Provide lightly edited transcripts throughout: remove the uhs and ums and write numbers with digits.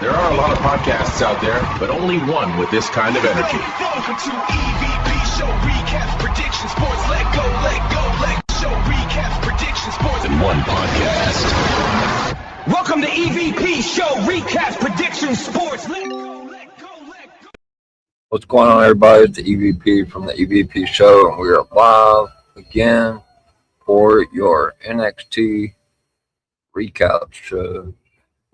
There are a lot of podcasts out there, but only one with this kind of energy. Welcome to EVP Show Recap Prediction Sports. Let go, Show Recap Prediction Sports. In one podcast. Welcome to EVP Show Recap Prediction Sports. Let go. What's going on, everybody? It's the EVP from the EVP Show, and we are live again for your NXT Recap Show.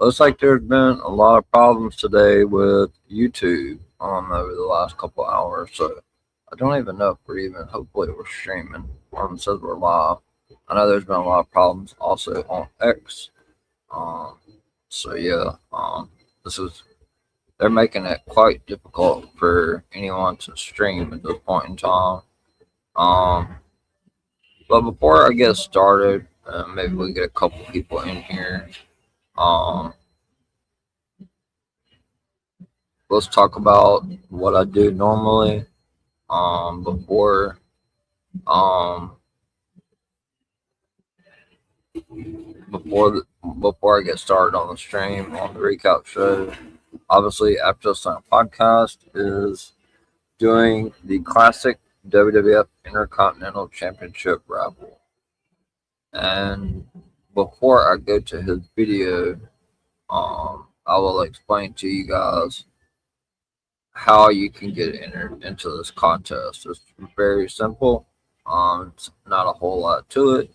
Looks like there's been a lot of problems today with YouTube over the last couple hours, so I don't even know if hopefully we're streaming. It says we're live. I know there's been a lot of problems also on X. They're making it quite difficult for anyone to stream at this point in time. But before I get started, maybe we get a couple people in here. Let's talk about what I do normally before I get started on the stream on the recap show. Obviously, After the Slam podcast is doing the classic WWF Intercontinental Championship raffle. And before I go to his video, I will explain to you guys how you can get entered into this contest. It's very simple. It's not a whole lot to it.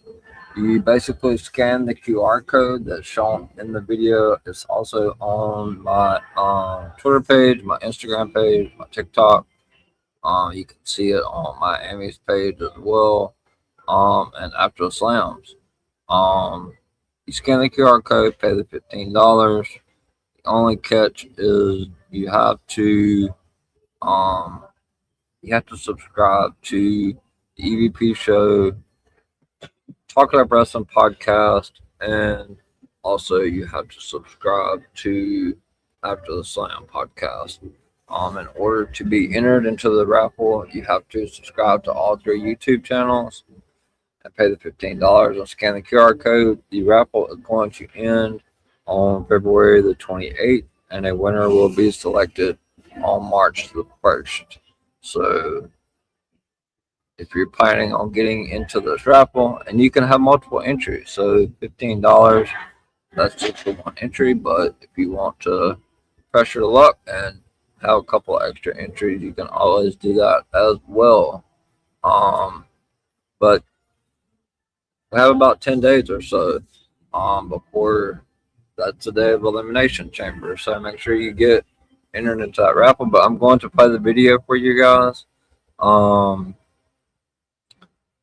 You basically scan the QR code that's shown in the video. It's also on my Twitter page, my Instagram page, my TikTok. You can see it on my Amy's page as well. And After the Slams. You scan the QR code, pay the $15. The only catch is you have to subscribe to the EVP Show, Talk About Wrestling podcast, and also you have to subscribe to After the Slam podcast. In order to be entered into the raffle, you have to subscribe to all three YouTube channels and pay the $15 and scan the QR code. The raffle is going to end on February the 28th, and a winner will be selected on March the 1st. So if you're planning on getting into this raffle, and you can have multiple entries, so $15, that's just for one entry, but if you want to press your luck and have a couple extra entries, you can always do that as well. But we have about 10 days or so before that's the day of Elimination Chamber, so make sure you get entered into that raffle. But I'm going to play the video for you guys,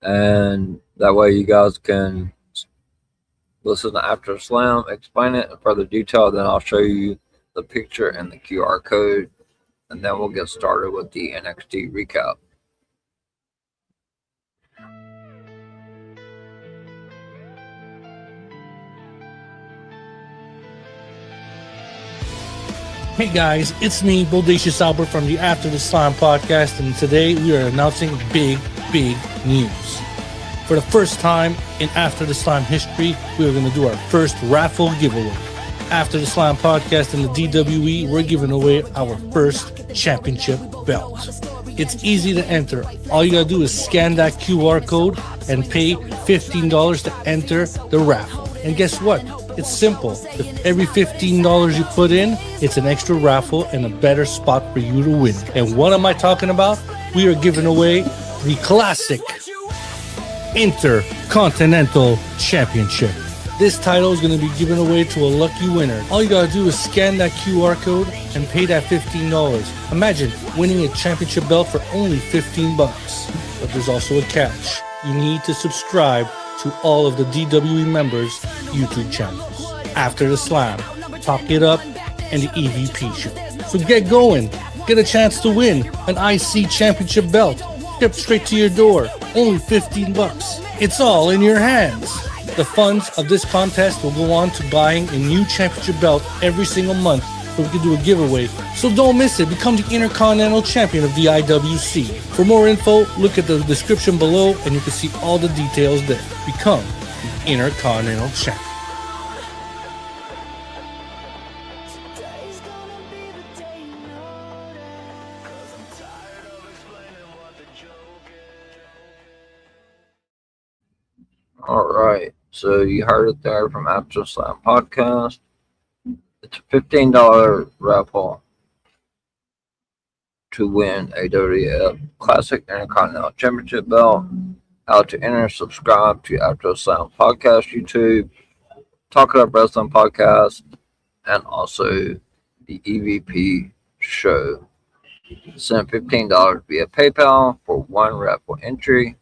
and that way you guys can listen to After Slam, explain it in further detail. Then I'll show you the picture and the QR code, and then we'll get started with the NXT recap. Hey guys, it's me, Bodacious Albert from the After the Slam podcast, and today we are announcing big news. For the first time in After the Slam history, we are going to do our first raffle giveaway. After the Slam podcast and the DWE, we're giving away our first championship belt. It's easy to enter. All you gotta do is scan that QR code and pay $15 to enter the raffle. And guess what? It's simple. If every $15 you put in, it's an extra raffle and a better spot for you to win. And what am I talking about? We are giving away the classic Intercontinental Championship. This title is going to be given away to a lucky winner. All you got to do is scan that QR code and pay that $15. Imagine winning a championship belt for only $15. But there's also a catch. You need to subscribe to all of the DWE members' YouTube channels. After the Slam, Talk It Up, and the EVP Show. So get going. Get a chance to win an IC championship belt. Shipped straight to your door. Only $15. It's all in your hands. The funds of this contest will go on to buying a new championship belt every single month, so we can do a giveaway. So don't miss it. Become the Intercontinental Champion of the IWC. For more info, look at the description below and you can see all the details there. Become the Intercontinental Champion. So you heard it there from After Slam Podcast. It's a $15 raffle to win a WWF Classic Intercontinental Championship belt. How to enter, subscribe to After Slam Podcast YouTube, Talk It Up Wrestling Podcast, and also the EVP show. Send $15 via PayPal for one raffle entry.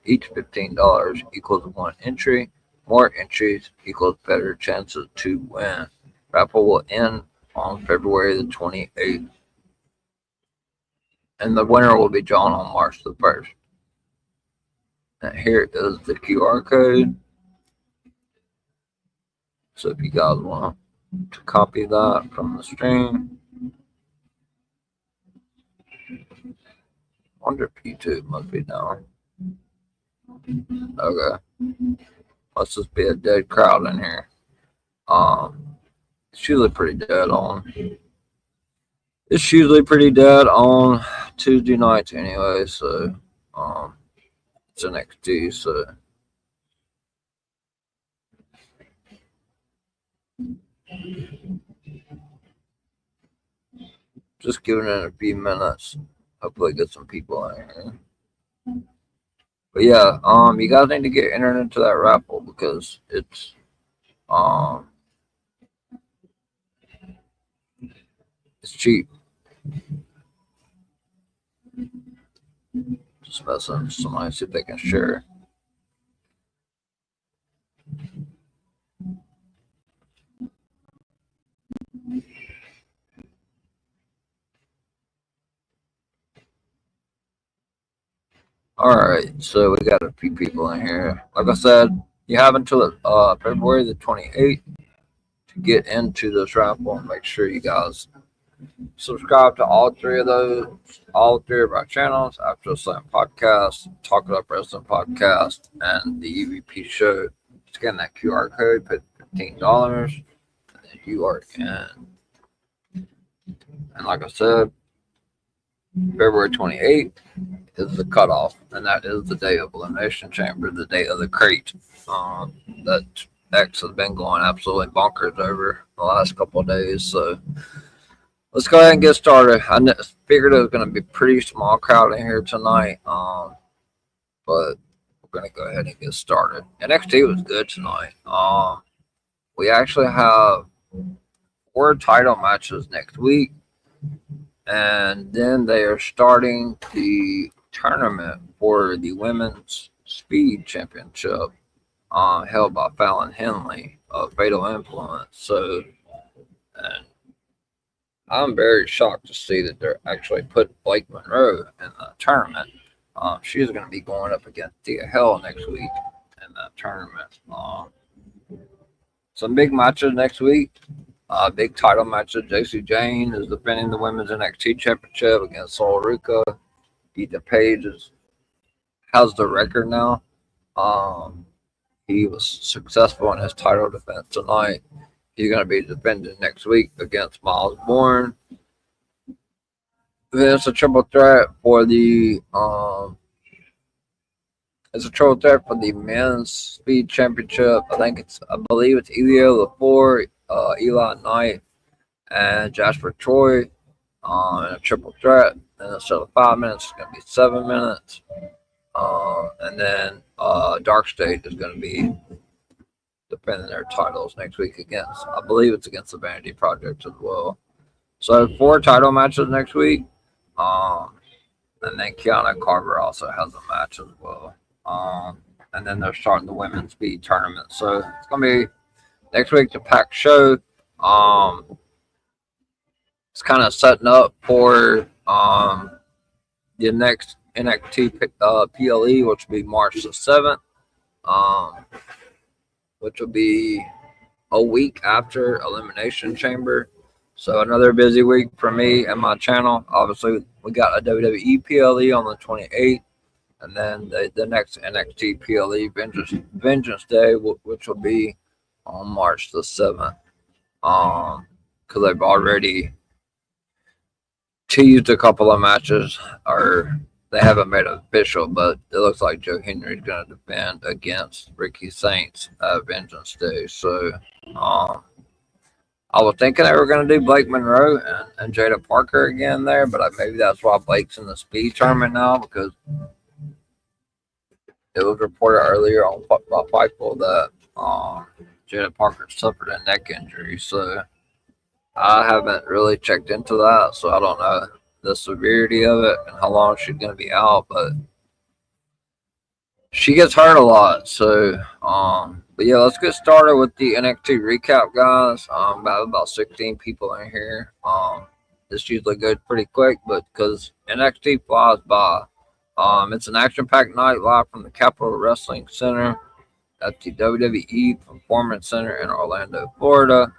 Each $15 equals one entry. More entries equals better chances to win. Raffle will end on February the 28th. And the winner will be drawn on March the 1st. And here is the QR code. So if you guys want to copy that from the stream, I wonder if YouTube must be down. Okay. Must just be a dead crowd in here. It's usually pretty dead on. It's usually pretty dead on Tuesday nights anyway, so it's NXT, so just giving it a few minutes. Hopefully get some people in here. But yeah, you guys need to get entered into that raffle because it's cheap. Just messing with somebody, see if they can share. Alright, so we got a few people in here. Like I said, you have until February the 28th to get into this raffle. Make sure you guys subscribe to all three of our channels: After Slam Podcast, Talk It Up Wrestling Podcast, and the EVP show. Scan that QR code, put $15, and then you are in. And like I said, February 28th is the cutoff, and that is the day of Elimination Chamber, the day of the crate. That X has been going absolutely bonkers over the last couple of days, so let's go ahead and get started. I figured it was going to be a pretty small crowd in here tonight, but we're going to go ahead and get started. NXT was good tonight. We actually have 4 title matches next week, and then they are starting the tournament for the Women's Speed Championship, held by Fallon Henley of Fatal Influence. So, and I'm very shocked to see that they're actually putting Blake Monroe in the tournament. She's going to be going up against Thea Hell next week in that tournament. Some big matches next week. Big title matches. Jacy Jane is defending the Women's NXT Championship against Sol Ruca. Ethan Page has the record now. He was successful in his title defense tonight. He's going to be defending next week against Miles Bourne. Then it's a triple threat for the Men's Speed Championship. I believe it's Elio LaFour, Eli Knight, and Jasper Troy in a triple threat. And instead of 5 minutes, it's going to be 7 minutes. And then Dark State is going to be defending their titles next week against, I believe it's against the Vanity Project as well. So 4 title matches next week. And then Kiana Carver also has a match as well. And then they're starting the Women's Speed Tournament. So it's going to be next week, the packed show. It's kind of setting up for the next NXT PLE, which will be March the 7th, which will be a week after Elimination Chamber. So another busy week for me and my channel. Obviously, we got a WWE PLE on the 28th, and then the next NXT PLE Vengeance Day, which will be on March the 7th. Because they've already teased a couple of matches, or they haven't made it official, but it looks like Joe Henry is going to defend against Ricky Saints at Vengeance Day. So, I was thinking they were going to do Blake Monroe and Jada Parker again there, but maybe that's why Blake's in the speed tournament now, because it was reported earlier on by Fightful that Jada Parker suffered a neck injury. So I haven't really checked into that, so I don't know the severity of it and how long she's going to be out, but she gets hurt a lot. So, but yeah, let's get started with the NXT recap, guys. I have about 16 people in here. This usually goes pretty quick, but because NXT flies by. It's an action-packed night live from the Capitol Wrestling Center at the WWE Performance Center in Orlando, Florida.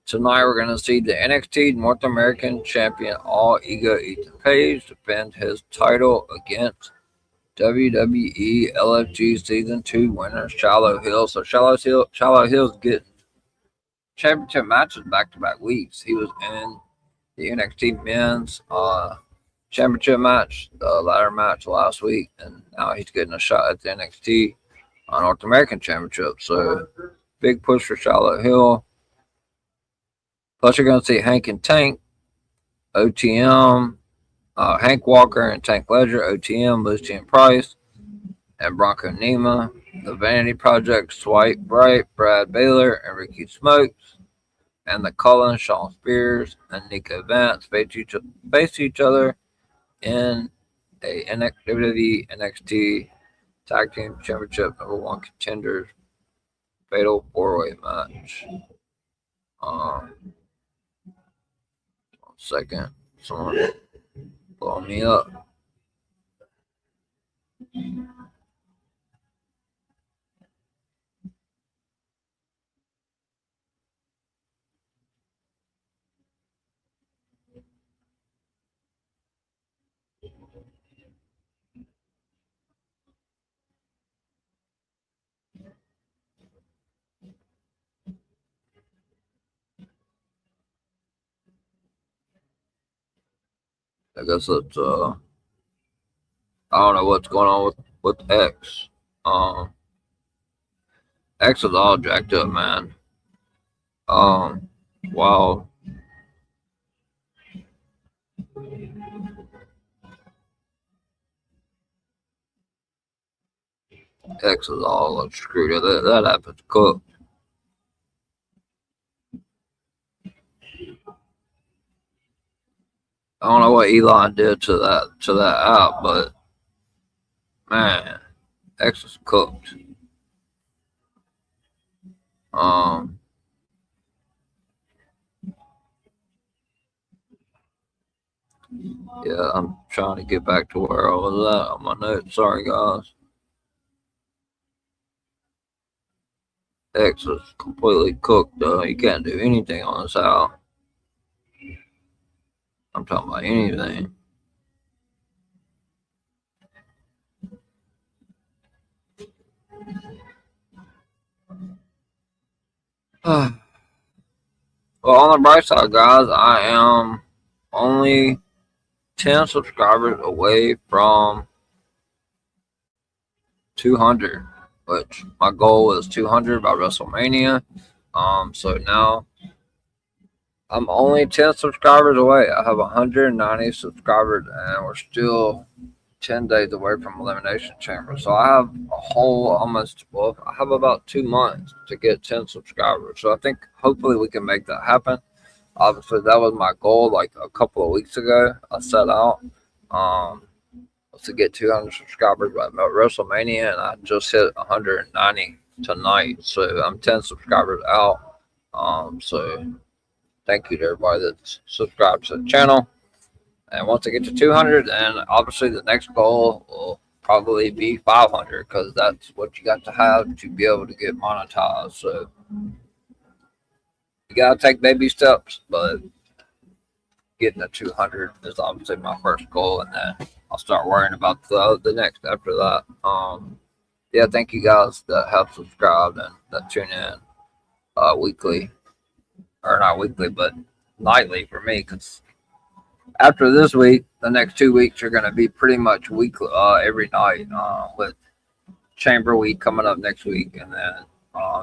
Tonight, we're going to see the NXT North American Champion All Ego Ethan Page defend his title against WWE LFG Season 2 winner Shallow Hill. So Shallow Hill's getting championship matches back-to-back weeks. He was in the NXT Men's championship match, the ladder match last week, and now he's getting a shot at the NXT North American Championship. So big push for Shallow Hill. Plus, you're going to see Hank and Tank, OTM, Hank Walker and Tank Ledger, OTM, Lucy and Price, and Bronco Nima. The Vanity Project, Swipe Bright, Brad Baylor, and Ricky Smokes. And the Cullens, Sean Spears, and Nico Vance face each other in a WWE NXT Tag Team Championship #1 Contenders Fatal 4-Way match. 1 second. Someone blow me up. I guess it's I don't know what's going on with X. X is all jacked up, man. Wow. X is all screwed up. That happens cooked. I don't know what Elon did to that app, but man, X is cooked. Yeah, I'm trying to get back to where I was at on my notes. Sorry, guys. X is completely cooked, though. You can't do anything on this app. I'm talking about anything. Well, on the bright side, guys, I am only 10 subscribers away from 200, which my goal was 200 by WrestleMania. So now I'm only 10 subscribers away. I have 190 subscribers, and we're still 10 days away from Elimination Chamber. So I have a whole I have about 2 months to get 10 subscribers. So I think hopefully we can make that happen. Obviously, that was my goal like a couple of weeks ago. I set out to get 200 subscribers by WrestleMania, and I just hit 190 tonight. So I'm 10 subscribers out. So thank you to everybody that's subscribed to the channel. And once I get to 200, then obviously the next goal will probably be 500, because that's what you got to have to be able to get monetized. So you got to take baby steps, but getting to 200 is obviously my first goal, and then I'll start worrying about the next after that. Yeah, thank you guys that have subscribed and that tune in weekly, or not weekly, but nightly for me, because after this week, the next 2 weeks are going to be pretty much weekly, every night, with Chamber Week coming up next week, and then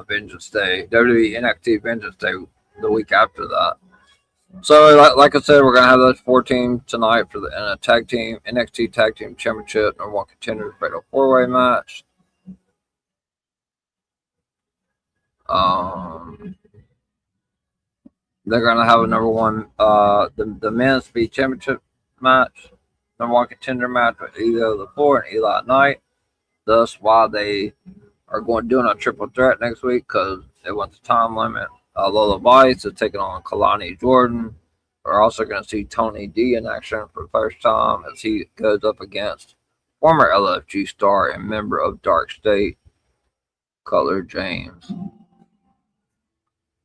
Vengeance Day, WWE NXT Vengeance Day the week after that. So, like I said, we're gonna have those 4 teams tonight for the tag team NXT Tag Team Championship number 1 contenders fatal 4-way match. They're gonna have a number 1 the men's speed championship match, number 1 contender match with Ego the 4 and Eli Knight. Thus, why they are doing a triple threat next week, because they want the time limit. Lola Vice is taking on Kalani Jordan. We're also going to see Tony D in action for the first time as he goes up against former LFG star and member of Dark State, Cutler James.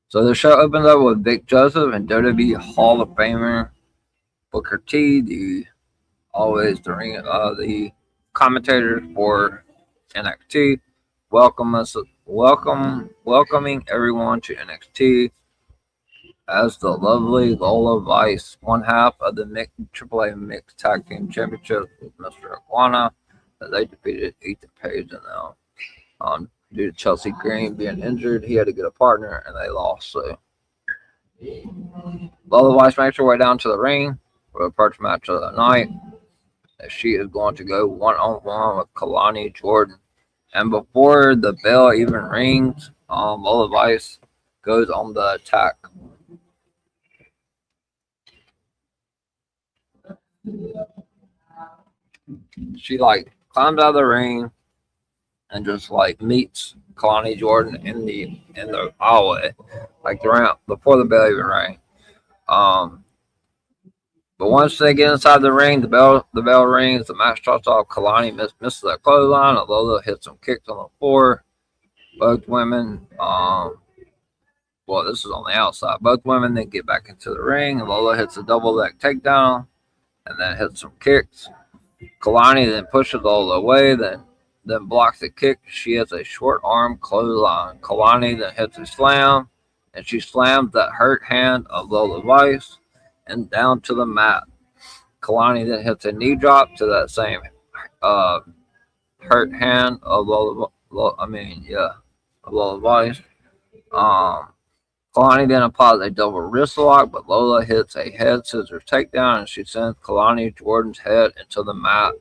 So the show opens up with Vic Joseph and WWE Hall of Famer Booker T, the commentators for NXT, welcoming everyone to NXT as the lovely Lola Vice, one half of the AAA Mixed Tag Team Championship with Mr. Iguana, as they defeated Ethan Page and them. Due to Chelsea Green being injured, he had to get a partner, and they lost. So Lola Vice makes her way down to the ring for the first match of the night, as she is going to go one-on-one with Kalani Jordan. And before the bell even rings, Lola Vice goes on the attack. She climbs out of the ring and just meets Kalani Jordan in the hallway, the ramp before the bell even rang. But once they get inside the ring, the bell rings, the match starts off. Kalani misses that clothesline, and Lola hits some kicks on the floor. Both women, this is on the outside. Both women then get back into the ring, and Lola hits a double leg takedown, and then hits some kicks. Kalani then pushes Lola away, then blocks the kick. She hits a short arm clothesline. Kalani then hits a slam, and she slams that hurt hand of Lola Vice and down to the mat. Kalani then hits a knee drop to that same hurt hand of Lola Vice. Kalani then applies a double wrist lock, but Lola hits a head scissors takedown, and she sends Kalani Jordan's head into the mat.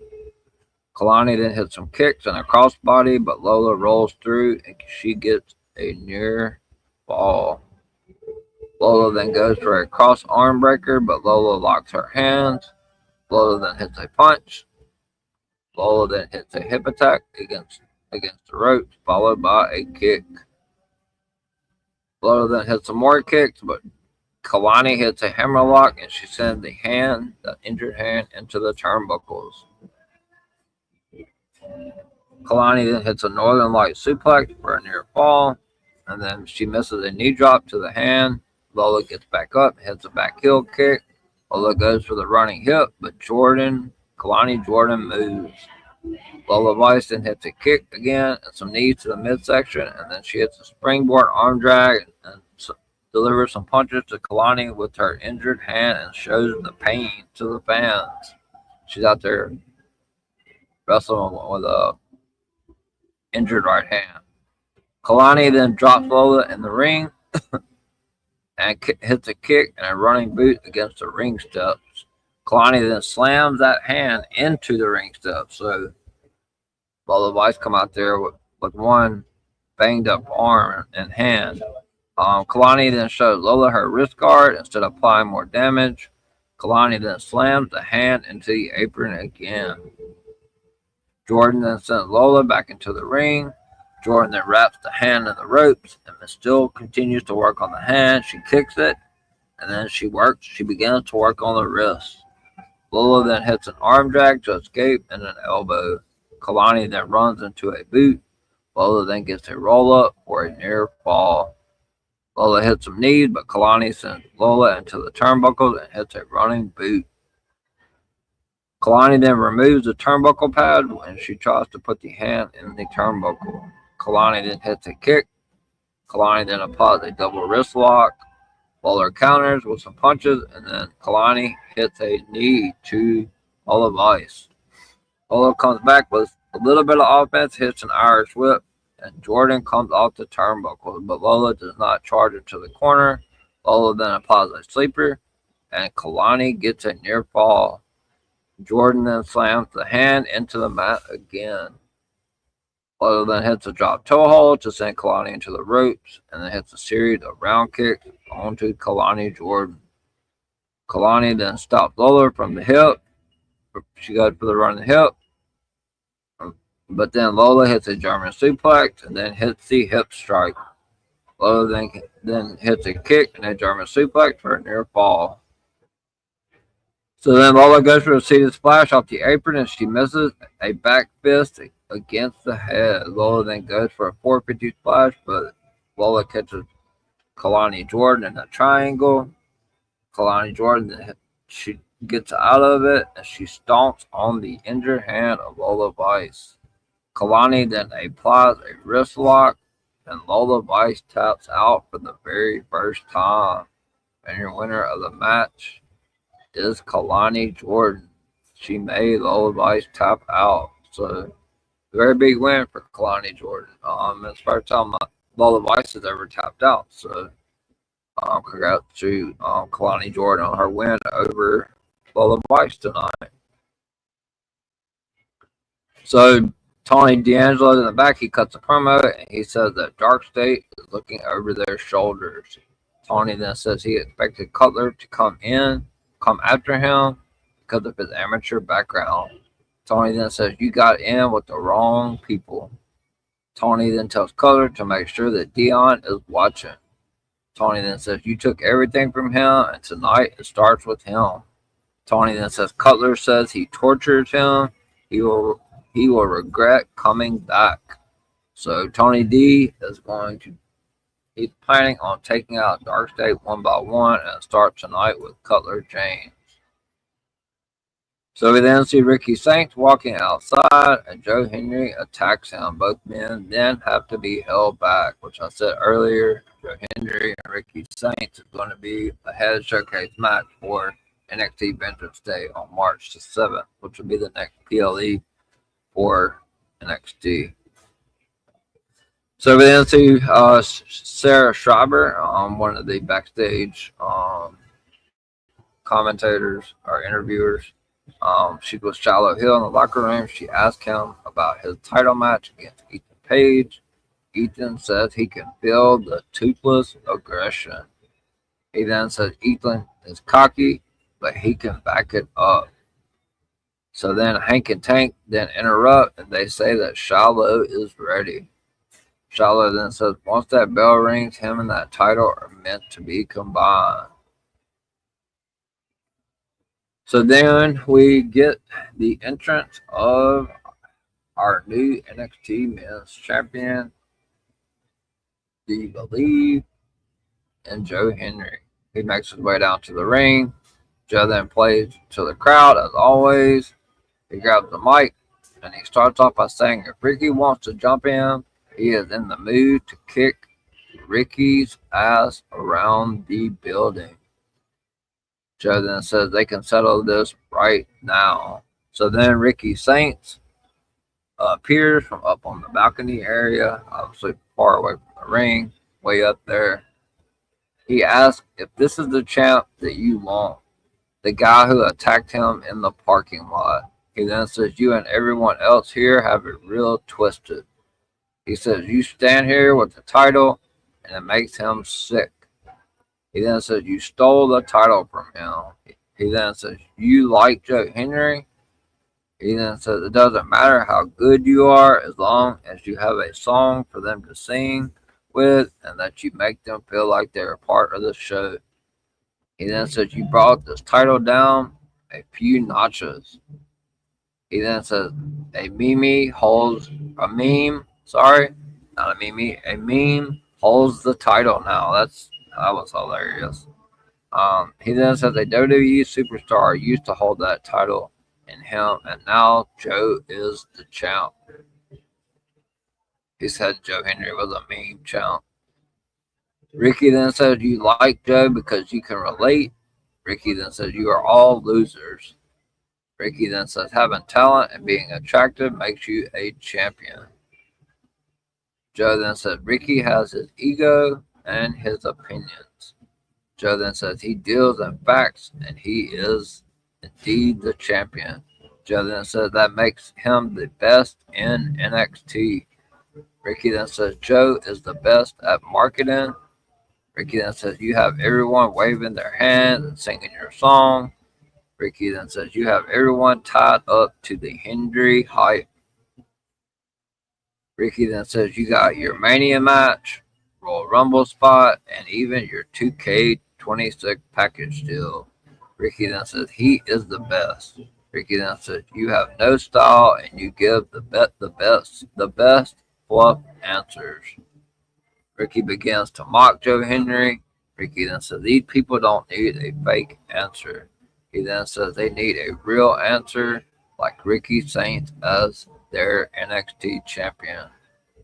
Kalani then hits some kicks and a crossbody, but Lola rolls through, and she gets a near fall. Lola then goes for a cross arm breaker, but Lola locks her hands. Lola then hits a punch. Lola then hits a hip attack against the ropes, followed by a kick. Lola then hits some more kicks, but Kalani hits a hammerlock, and she sends the injured hand, into the turnbuckles. Kalani then hits a Northern Light suplex for a near fall, and then she misses a knee drop to the hand. Lola gets back up, hits a back heel kick. Lola goes for the running hip, but Kalani Jordan moves. Lola Vice then hits a kick again and some knees to the midsection, and then she hits a springboard arm drag and delivers some punches to Kalani with her injured hand and shows the pain to the fans. She's out there wrestling with a injured right hand. Kalani then drops Lola in the ring and hits a kick and a running boot against the ring steps. Kalani then slams that hand into the ring steps. So Lola Vice come out there with one banged up arm and hand. Kalani then shows Lola her wrist guard instead of applying more damage. Kalani then slams the hand into the apron again. Jordan then sends Lola back into the ring. Jordan then wraps the hand in the ropes and still continues to work on the hand. She kicks it, and then she begins to work on the wrist. Lola then hits an arm drag to escape and an elbow. Kalani then runs into a boot. Lola then gets a roll up for a near fall. Lola hits some knees, but Kalani sends Lola into the turnbuckles and hits a running boot. Kalani then removes the turnbuckle pad when she tries to put the hand in the turnbuckle. Kalani then hits a kick. Kalani then applies a double wrist lock. Lola counters with some punches, and then Kalani hits a knee to Lola Vice. Lola comes back with a little bit of offense, hits an Irish whip, and Jordan comes off the turnbuckle, but Lola does not charge it to the corner. Lola then applies a sleeper, and Kalani gets a near fall. Jordan then slams the hand into the mat again. Lola then hits a drop toe hold to send Kalani into the ropes, and then hits a series of round kicks onto Kalani Jordan. Kalani then stops Lola from the hip. She goes for the run of the hip, but then Lola hits a German suplex and then hits the hip strike. Lola then hits a kick and a German suplex for a near fall. So then Lola goes for a seated splash off the apron and she misses a back fist against the head. Lola then goes for a 450 splash, but Lola catches Kalani Jordan in a triangle. Kalani Jordan, she gets out of it and she stomps on the injured hand of Lola Vice. Kalani then applies a wrist lock and Lola Vice taps out for the very first time. And your winner of the match is Kalani Jordan. She made Lola Vice tap out. So, very big win for Kalani Jordan. It's the first time Lola Vice has ever tapped out. So, congrats to Kalani Jordan on her win over Lola Vice tonight. So, Tony D'Angelo in the back, he cuts a promo and he says that Dark State is looking over their shoulders. Tony then says he expected Cutler to come after him because of his amateur background. Tony then says, "You got in with the wrong people." Tony then tells Cutler to make sure that Dion is watching. Tony then says, "You took everything from him and tonight it starts with him." Tony then says, "Cutler says he tortures him. He will regret coming back." So Tony D is he's planning on taking out Dark State one by one and start tonight with Cutler James. So we then see Ricky Saints walking outside and Joe Henry attacks him. Both men then have to be held back, which I said earlier. Joe Henry and Ricky Saints is going to be a head showcase match for NXT Vengeance Day on March the 7th, which will be the next PLE for NXT. So we then see Sarah Schreiber, one of the backstage commentators or interviewers. She was Shiloh Hill in the locker room. She asked him about his title match against Ethan Page. Ethan says he can feel the toothless aggression. He then says Ethan is cocky, but he can back it up. So then Hank and Tank then interrupt and they say that Shiloh is ready. Shiloh then says once that bell rings, him and that title are meant to be combined. So then we get the entrance of our new NXT Men's Champion, Do You Believe, and Joe Henry. He makes his way down to the ring. Joe then plays to the crowd as always. He grabs the mic and he starts off by saying if Ricky wants to jump in, he is in the mood to kick Ricky's ass around the building. Joe then says they can settle this right now. So then Ricky Saints appears from up on the balcony area, obviously far away from the ring, way up there. He asks if this is the champ that you want, the guy who attacked him in the parking lot. He then says you and everyone else here have it real twisted. He says you stand here with the title and it makes him sick. He then says you stole the title from him. He then says you like Joe Henry. He then says it doesn't matter how good you are as long as you have a song for them to sing with and that you make them feel like they're a part of the show. He then says you brought this title down a few notches. He then says a meme holds the title now. That was hilarious. He then says a WWE superstar used to hold that title in him, and now Joe is the champ. He said Joe Henry was a meme champ. Ricky then says you like Joe because you can relate. Ricky then says you are all losers. Ricky then says, having talent and being attractive makes you a champion. Joe then says, Ricky has his ego and his opinions. Joe then says, he deals in facts and he is indeed the champion. Joe then says, that makes him the best in NXT. Ricky then says, Joe is the best at marketing. Ricky then says, you have everyone waving their hands and singing your song. Ricky then says, you have everyone tied up to the Hendry hype. Ricky then says, you got your Mania match, Royal Rumble spot, and even your 2K26 package deal. Ricky then says, he is the best. Ricky then says, you have no style and you give the best fluff answers. Ricky begins to mock Joe Hendry. Ricky then says, these people don't need a fake answer. He then says they need a real answer like Ricky Saints as their NXT champion.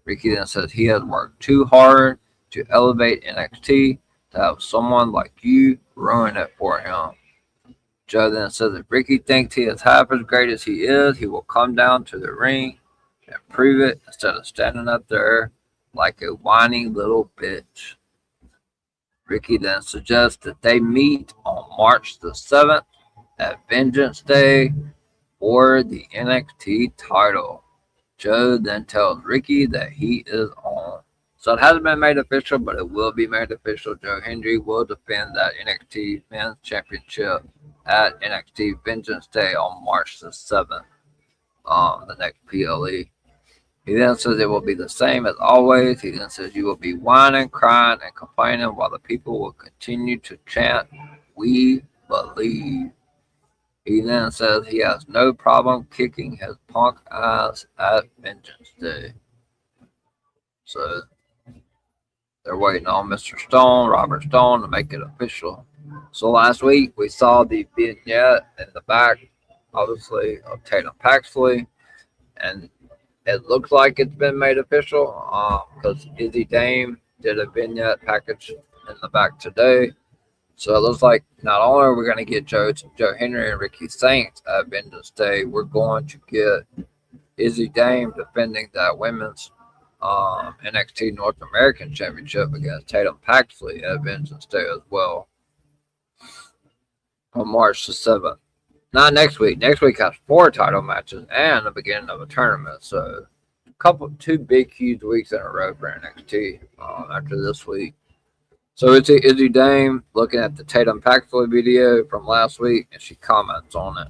Ricky then says he has worked too hard to elevate NXT to have someone like you ruin it for him. Joe then says if Ricky thinks he is half as great as he is, he will come down to the ring and prove it instead of standing up there like a whining little bitch. Ricky then suggests that they meet on March the 7th at Vengeance Day for the NXT title. Joe then tells Ricky that he is on. So it hasn't been made official, but it will be made official. Joe Hendry will defend that NXT Men's Championship at NXT Vengeance Day on March the 7th, the next PLE. He then says it will be the same as always. He then says you will be whining, crying, and complaining while the people will continue to chant, "We believe." He then says he has no problem kicking his punk ass at Vengeance Day. So they're waiting on Mr. Stone, Robert Stone, to make it official. So last week we saw the vignette in the back, obviously, of Tatum Paxley, and it looks like it's been made official because Izzy Dame did a vignette package in the back today. So it looks like not only are we going to get Joe Hendry and Ricky Saints at Vengeance Day, we're going to get Izzy Dame defending that women's NXT North American Championship against Tatum Paxley at Vengeance Day as well on March the 7th. Not next week. Next week has 4 title matches and the beginning of a tournament. So, two big, huge weeks in a row for NXT after this week. So it's Izzy Dame looking at the Tatum Paxley video from last week, and she comments on it.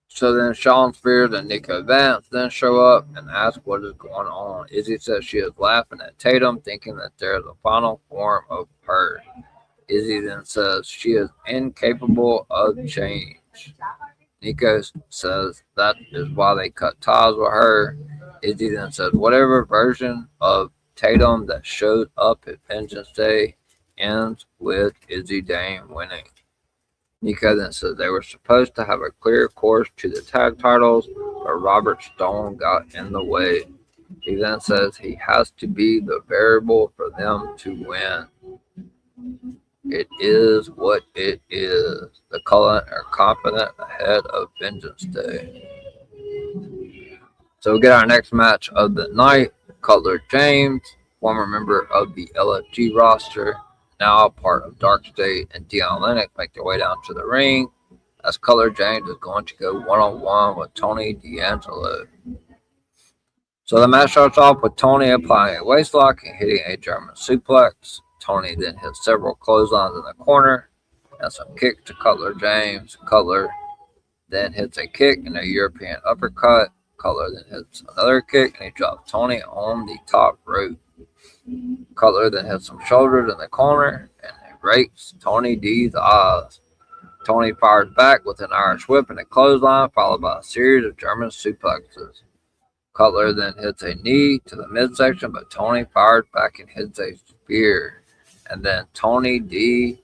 So then Shawn Spears and Nico Vance then show up and ask what is going on. Izzy says she is laughing at Tatum, thinking that there is a final form of her. Izzy then says she is incapable of change. Nico says that is why they cut ties with her. Izzy then says whatever version of Tatum that showed up at Vengeance Day ends with Izzy Dame winning. Nico then says they were supposed to have a clear course to the tag titles, but Robert Stone got in the way. He then says he has to be the variable for them to win. It is what it is. The Cullen are confident ahead of Vengeance Day. So we get our next match of the night. Cutler James, former member of the LFG roster, now part of Dark State, and Dion Lennox make their way down to the ring as Cutler James is going to go one-on-one with Tony D'Angelo. So the match starts off with Tony applying a waistlock and hitting a German suplex. Tony then hits several clotheslines in the corner and some kicks to Cutler James. Cutler then hits a kick and a European uppercut. Cutler then hits another kick and he drops Tony on the top rope. Cutler then hits some shoulders in the corner and he breaks Tony D's eyes. Tony fires back with an Irish whip and a clothesline, followed by a series of German suplexes. Cutler then hits a knee to the midsection, but Tony fires back and hits a spear. And then Tony D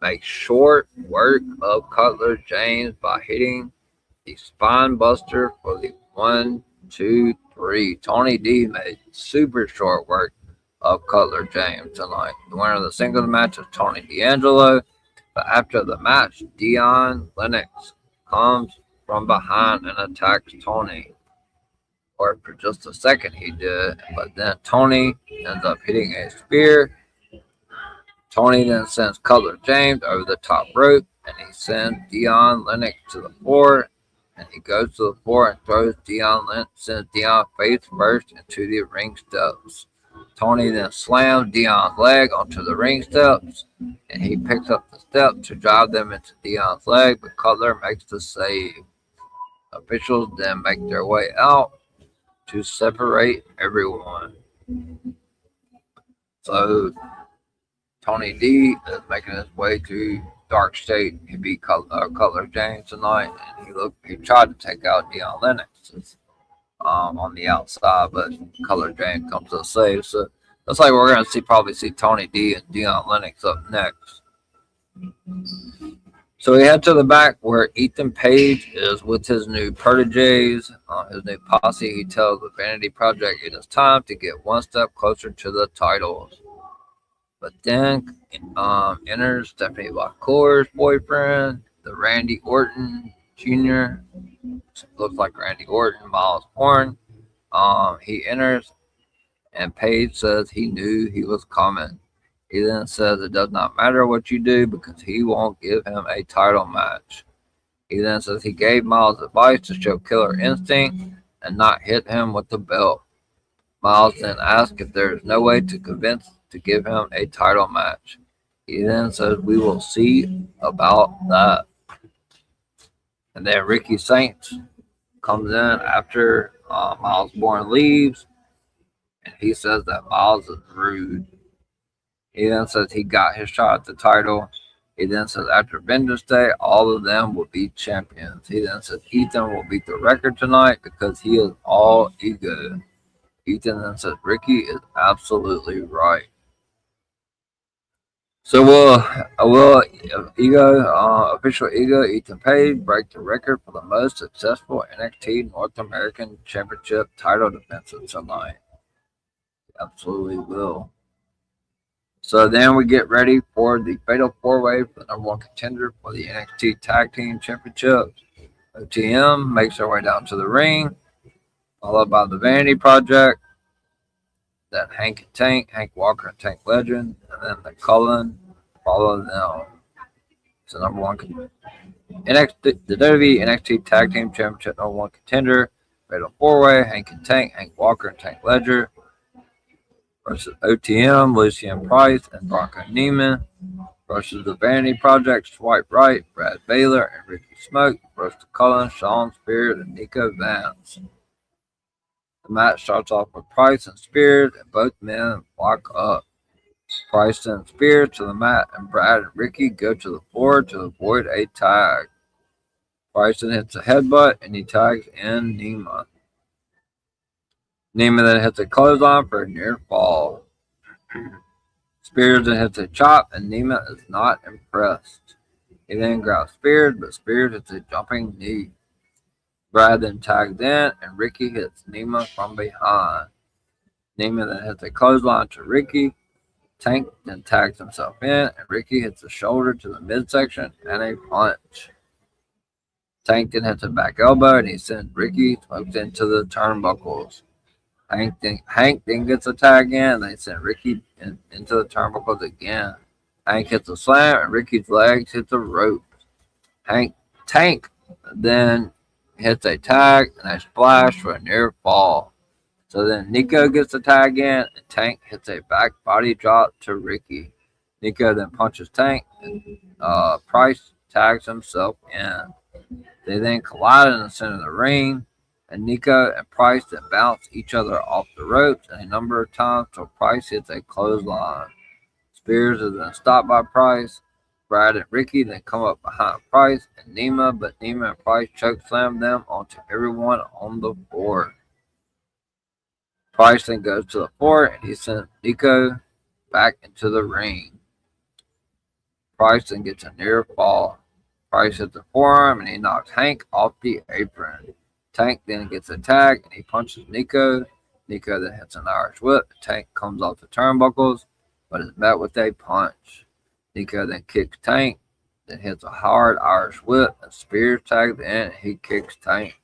makes short work of Cutler James by hitting the spine buster for the 1, 2, 3. Tony D made super short work of Cutler James tonight. The winner of the singles match is Tony D'Angelo. But after the match, Dion Lennox comes from behind and attacks Tony. Or for just a second he did, but then Tony ends up hitting a spear. Tony then sends Cutler James over the top rope, and he sends Dion Lennox to the floor. And he goes to the floor and throws sends Dion face first into the ring steps. Tony then slams Dion's leg onto the ring steps, and he picks up the steps to drive them into Dion's leg, but Cutler makes the save. Officials then make their way out to separate everyone. So Tony D is making his way to Dark State. He beat Cutler James tonight, and he tried to take out Dion Lennox on the outside, but Cutler James comes to the save. So looks like we're going to probably see Tony D and Dion Lennox up next. So we head to the back where Ethan Page is with his new proteges, his new posse. He tells the Vanity Project it is time to get one step closer to the titles. But then enters Stephanie Lacour's boyfriend, the Randy Orton Jr. Looks like Randy Orton, Miles Horn. He enters, and Page says he knew he was coming. He then says it does not matter what you do because he won't give him a title match. He then says he gave Miles advice to show killer instinct and not hit him with the belt. Miles then asks if there is no way to give him a title match. He then says we will see about that. And then Ricky Saints comes in after Miles Bourne leaves, and he says that Miles is rude. He then says he got his shot at the title. He then says after Vengeance Day, all of them will be champions. He then says Ethan will beat the record tonight because he is all ego. Ethan then says Ricky is absolutely right. So will official ego Ethan Page break the record for the most successful NXT North American Championship title defenses tonight? Absolutely will. So then we get ready for the Fatal 4-Way for the number one contender for the NXT Tag Team Championship. OTM makes their way down to the ring, followed by the Vanity Project, then Hank Walker and Tank Legend, and then the Cullen follow them. So number one, the WWE NXT Tag Team Championship number one contender, Fatal 4-Way, Hank Walker and Tank Ledger versus OTM, Lucien Price and Bronco Neiman versus the Vanity Project, Swipe Right, Brad Baylor and Ricky Smoke versus Cullen, Sean Spears and Nico Vance. The match starts off with Price and Spears, and both men lock up. Price sends Spears to the mat, and Brad and Ricky go to the floor to avoid a tag. Price then hits a headbutt, and he tags in Neiman. Neiman then hits a clothesline for a near fall. Spears then hits a chop, and Neiman is not impressed. He then grabs Spears, but Spears hits a jumping knee. Brad then tags in, and Ricky hits Neiman from behind. Neiman then hits a clothesline to Ricky. Tank then tags himself in, and Ricky hits a shoulder to the midsection and a punch. Tank then hits a back elbow, and he sends Ricky smoked into the turnbuckles. Hank then gets a tag in, and they send Ricky into the turnbuckles again. Hank hits a slam, and Ricky's legs hit the rope. Tank then hits a tag and a splash for a near fall. So then Nico gets a tag in, and Tank hits a back body drop to Ricky. Nico then punches Tank, and Price tags himself in. They then collide in the center of the ring, and Nico and Price then bounce each other off the ropes a number of times till Price hits a clothesline. Spears is then stopped by Price. Brad and Ricky then come up behind Price and Neiman, but Neiman and Price choke slam them onto everyone on the floor. Price then goes to the floor, and he sends Nico back into the ring. Price then gets a near fall. Price hits the forearm, and he knocks Hank off the apron. Tank then gets a tag, and he punches Nico. Nico then hits an Irish whip. Tank comes off the turnbuckles, but is met with a punch. Nico then kicks Tank. then hits a hard Irish whip, and Spears tags in, and he kicks Tank.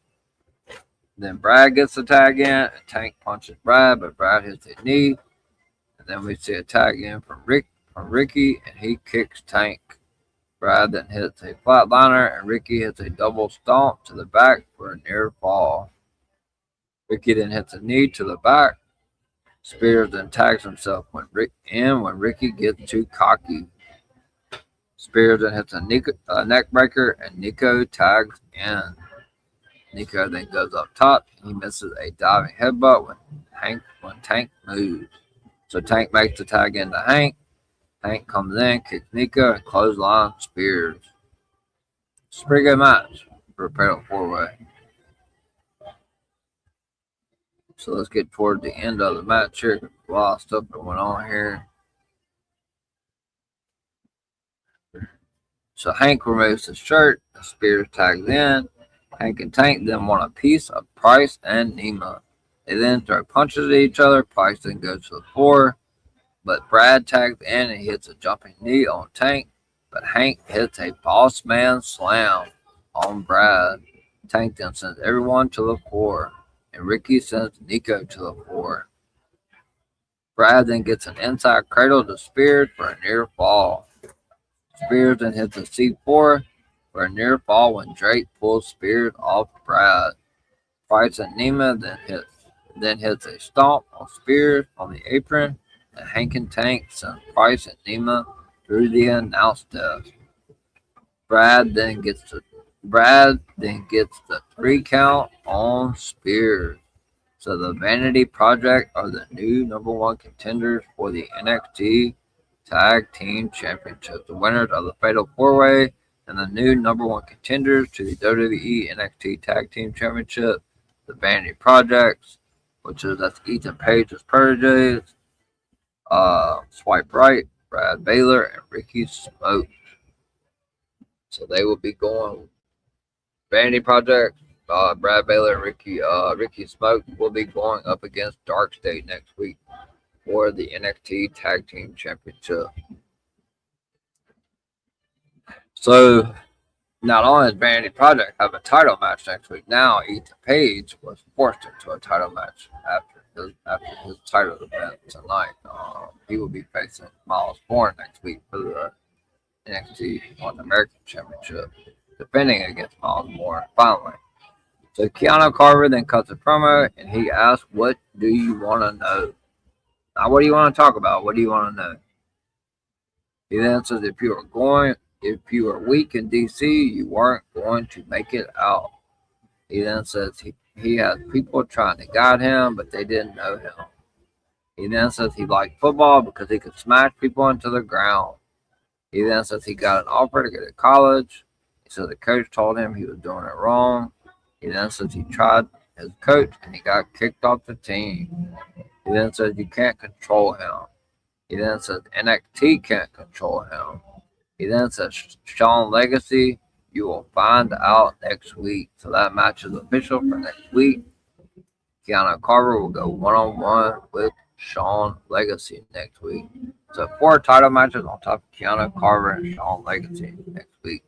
Then Brad gets the tag in, and Tank punches Brad, but Brad hits a knee. And then we see a tag in from Ricky, and he kicks Tank. Brad then hits a flatliner, and Ricky hits a double stomp to the back for a near fall. Ricky then hits a knee to the back. Spears then tags himself when Ricky gets too cocky. Spears then hits a neck breaker, and Nico tags in. Nico then goes up top. He misses a diving headbutt when Tank moves. So Tank makes the tag into Hank. Hank comes in, kicks Nico, and clotheslines Spears. It's a pretty good match for a Fatal 4-Way. So let's get toward the end of the match here. A lot of stuff that went on here. So Hank removes his shirt. Spears tags in. Hank and Tank then want a piece of Price and Nema. They then throw punches at each other. Price then goes to the floor. But Brad tags in and hits a jumping knee on Tank. But Hank hits a boss man slam on Brad. Tank then sends everyone to the floor. And Ricky sends Nico to the floor. Brad then gets an inside cradle to Spears for a near fall. Spears then hits a C4 for a near fall when Drake pulls Spears off Brad. Price and Nema then hits a stomp on Spears on the apron, and Hank and Tank send Price and Nema through the announce desk. Brad then gets the 3 count on Spears. So the Vanity Project are the new #1 contenders for the NXT Tag Team Championship. The winners of the Fatal 4-Way and the new #1 contenders to the WWE NXT Tag Team Championship, the Vanity Projects, that's Ethan Page's proteges, Swipe Right, Brad Baylor, and Ricky Smoke. So they will be going. Vanity Project, Brad Baylor, and Ricky Smoke will be going up against Dark State next week for the NXT Tag Team Championship. So not only does Vanity Project have a title match next week, now Ethan Page was forced into a title match after his title event tonight. He will be facing Miles Bourne next week for the NXT North American Championship, defending against Miles Bourne finally. So Keanu Carver then cuts a promo, and he asks, "What do you want to know?" Now, what do you want to talk about? What do you want to know? He then says, if you were weak in DC, you weren't going to make it out. He then says he had people trying to guide him, but they didn't know him. He then says he liked football because he could smash people into the ground. He then says he got an offer to go to college. He said the coach told him he was doing it wrong. He then says he tried his coach and he got kicked off the team. He then says you can't control him. He then says NXT can't control him. He then says Sean Legacy, you will find out next week. So that match is official for next week. Keanu Carver will go one-on-one with Sean Legacy next week. So 4 title matches on top of Keanu Carver and Sean Legacy next week.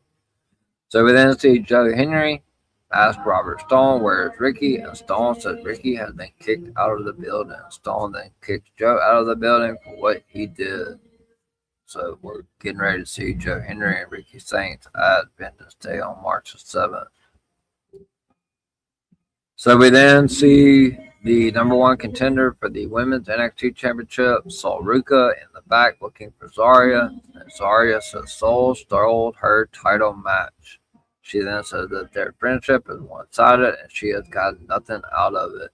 So we then see Joe Henry ask Robert Stone, where is Ricky? And Stone says Ricky has been kicked out of the building. Stone then kicks Joe out of the building for what he did. So we're getting ready to see Joe Henry and Ricky Saints at Vengeance Day on March the 7th. So we then see the #1 contender for the Women's NXT Championship, Sol Ruka, in the back looking for Zarya. And Zarya says Sol stole her title match. She then says that their friendship is one-sided and she has gotten nothing out of it.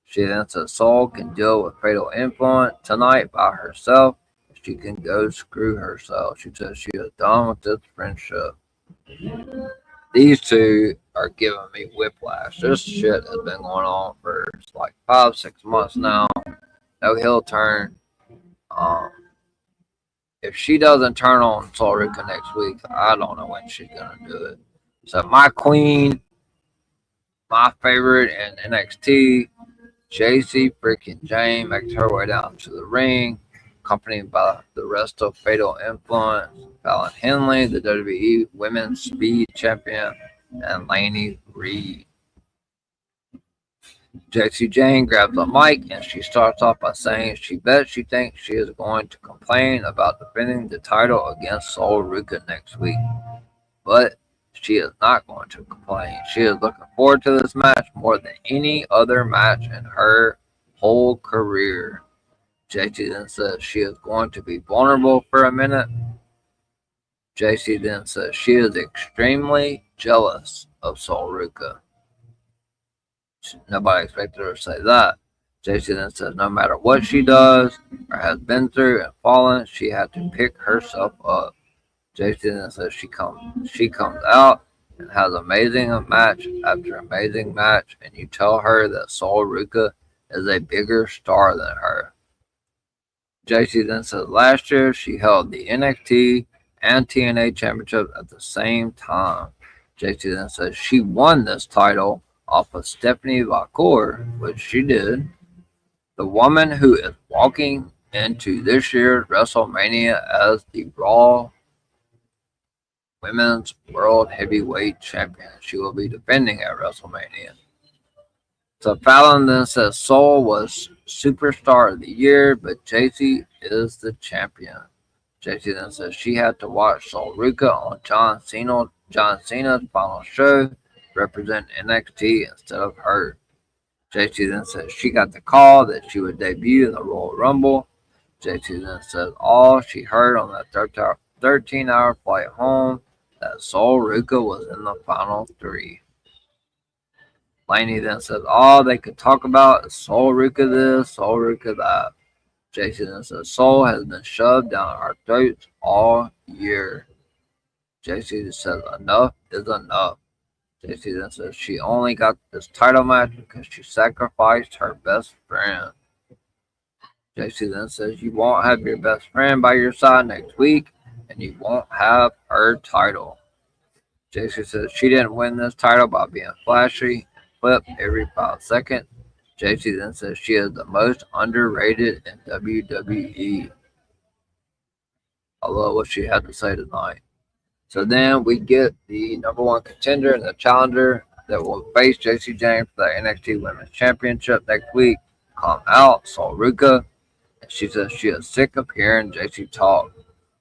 She then says Sol can deal with Fatal Influence tonight by herself. She can go screw herself. She says she is done with this friendship. These two are giving me whiplash. This shit has been going on for like 5-6 months now. No heel turn. If she doesn't turn on Sol Ruka next week, I don't know when she's gonna do it. So my queen, my favorite in NXT, JC freaking Jane makes her way down to the ring. accompanied by the rest of Fatal Influence, Fallon Henley, the WWE Women's Speed Champion, and Laney Reed. Jacy Jayne grabs the mic and she starts off by saying she bets she thinks she is going to complain about defending the title against Sol Ruca next week. But she is not going to complain. She is looking forward to this match more than any other match in her whole career. Jacy then says she is going to be vulnerable for a minute. Jacy then says she is extremely jealous of Sol Ruca. Nobody expected her to say that. Jacy then says no matter what she does or has been through and fallen, she had to pick herself up. Jacy then says she comes out and has amazing match after amazing match, and you tell her that Sol Ruca is a bigger star than her. Jacy then says last year she held the NXT and TNA championships at the same time. Jacy then says she won this title off of Stephanie Vacour, which she did. The woman who is walking into this year's WrestleMania as the Raw Women's World Heavyweight Champion. She will be defending at WrestleMania. So Fallon then says Sol was Superstar of the Year, but Jacy is the champion. Jacy then says she had to watch Sol Ruca on John Cena's final show represent NXT instead of her. Jacy then says she got the call that she would debut in the Royal Rumble. Jacy then says all she heard on that 13-hour flight home that Sol Ruca was in the final 3. Laney then says all they could talk about is Sol Ruca this, Sol Ruca that. Jacy then says Sol has been shoved down our throats all year. Jacy says enough is enough. Jacy then says she only got this title match because she sacrificed her best friend. Jacy then says you won't have your best friend by your side next week, and you won't have her title. Jacy says she didn't win this title by being flashy and flip every 5 seconds. Jacy then says she is the most underrated in WWE. I love what she had to say tonight. So then we get the number 1 contender and the challenger that will face Jacy Jayne for the NXT Women's Championship next week come out, Sol Ruca. And she says she is sick of hearing Jacy talk.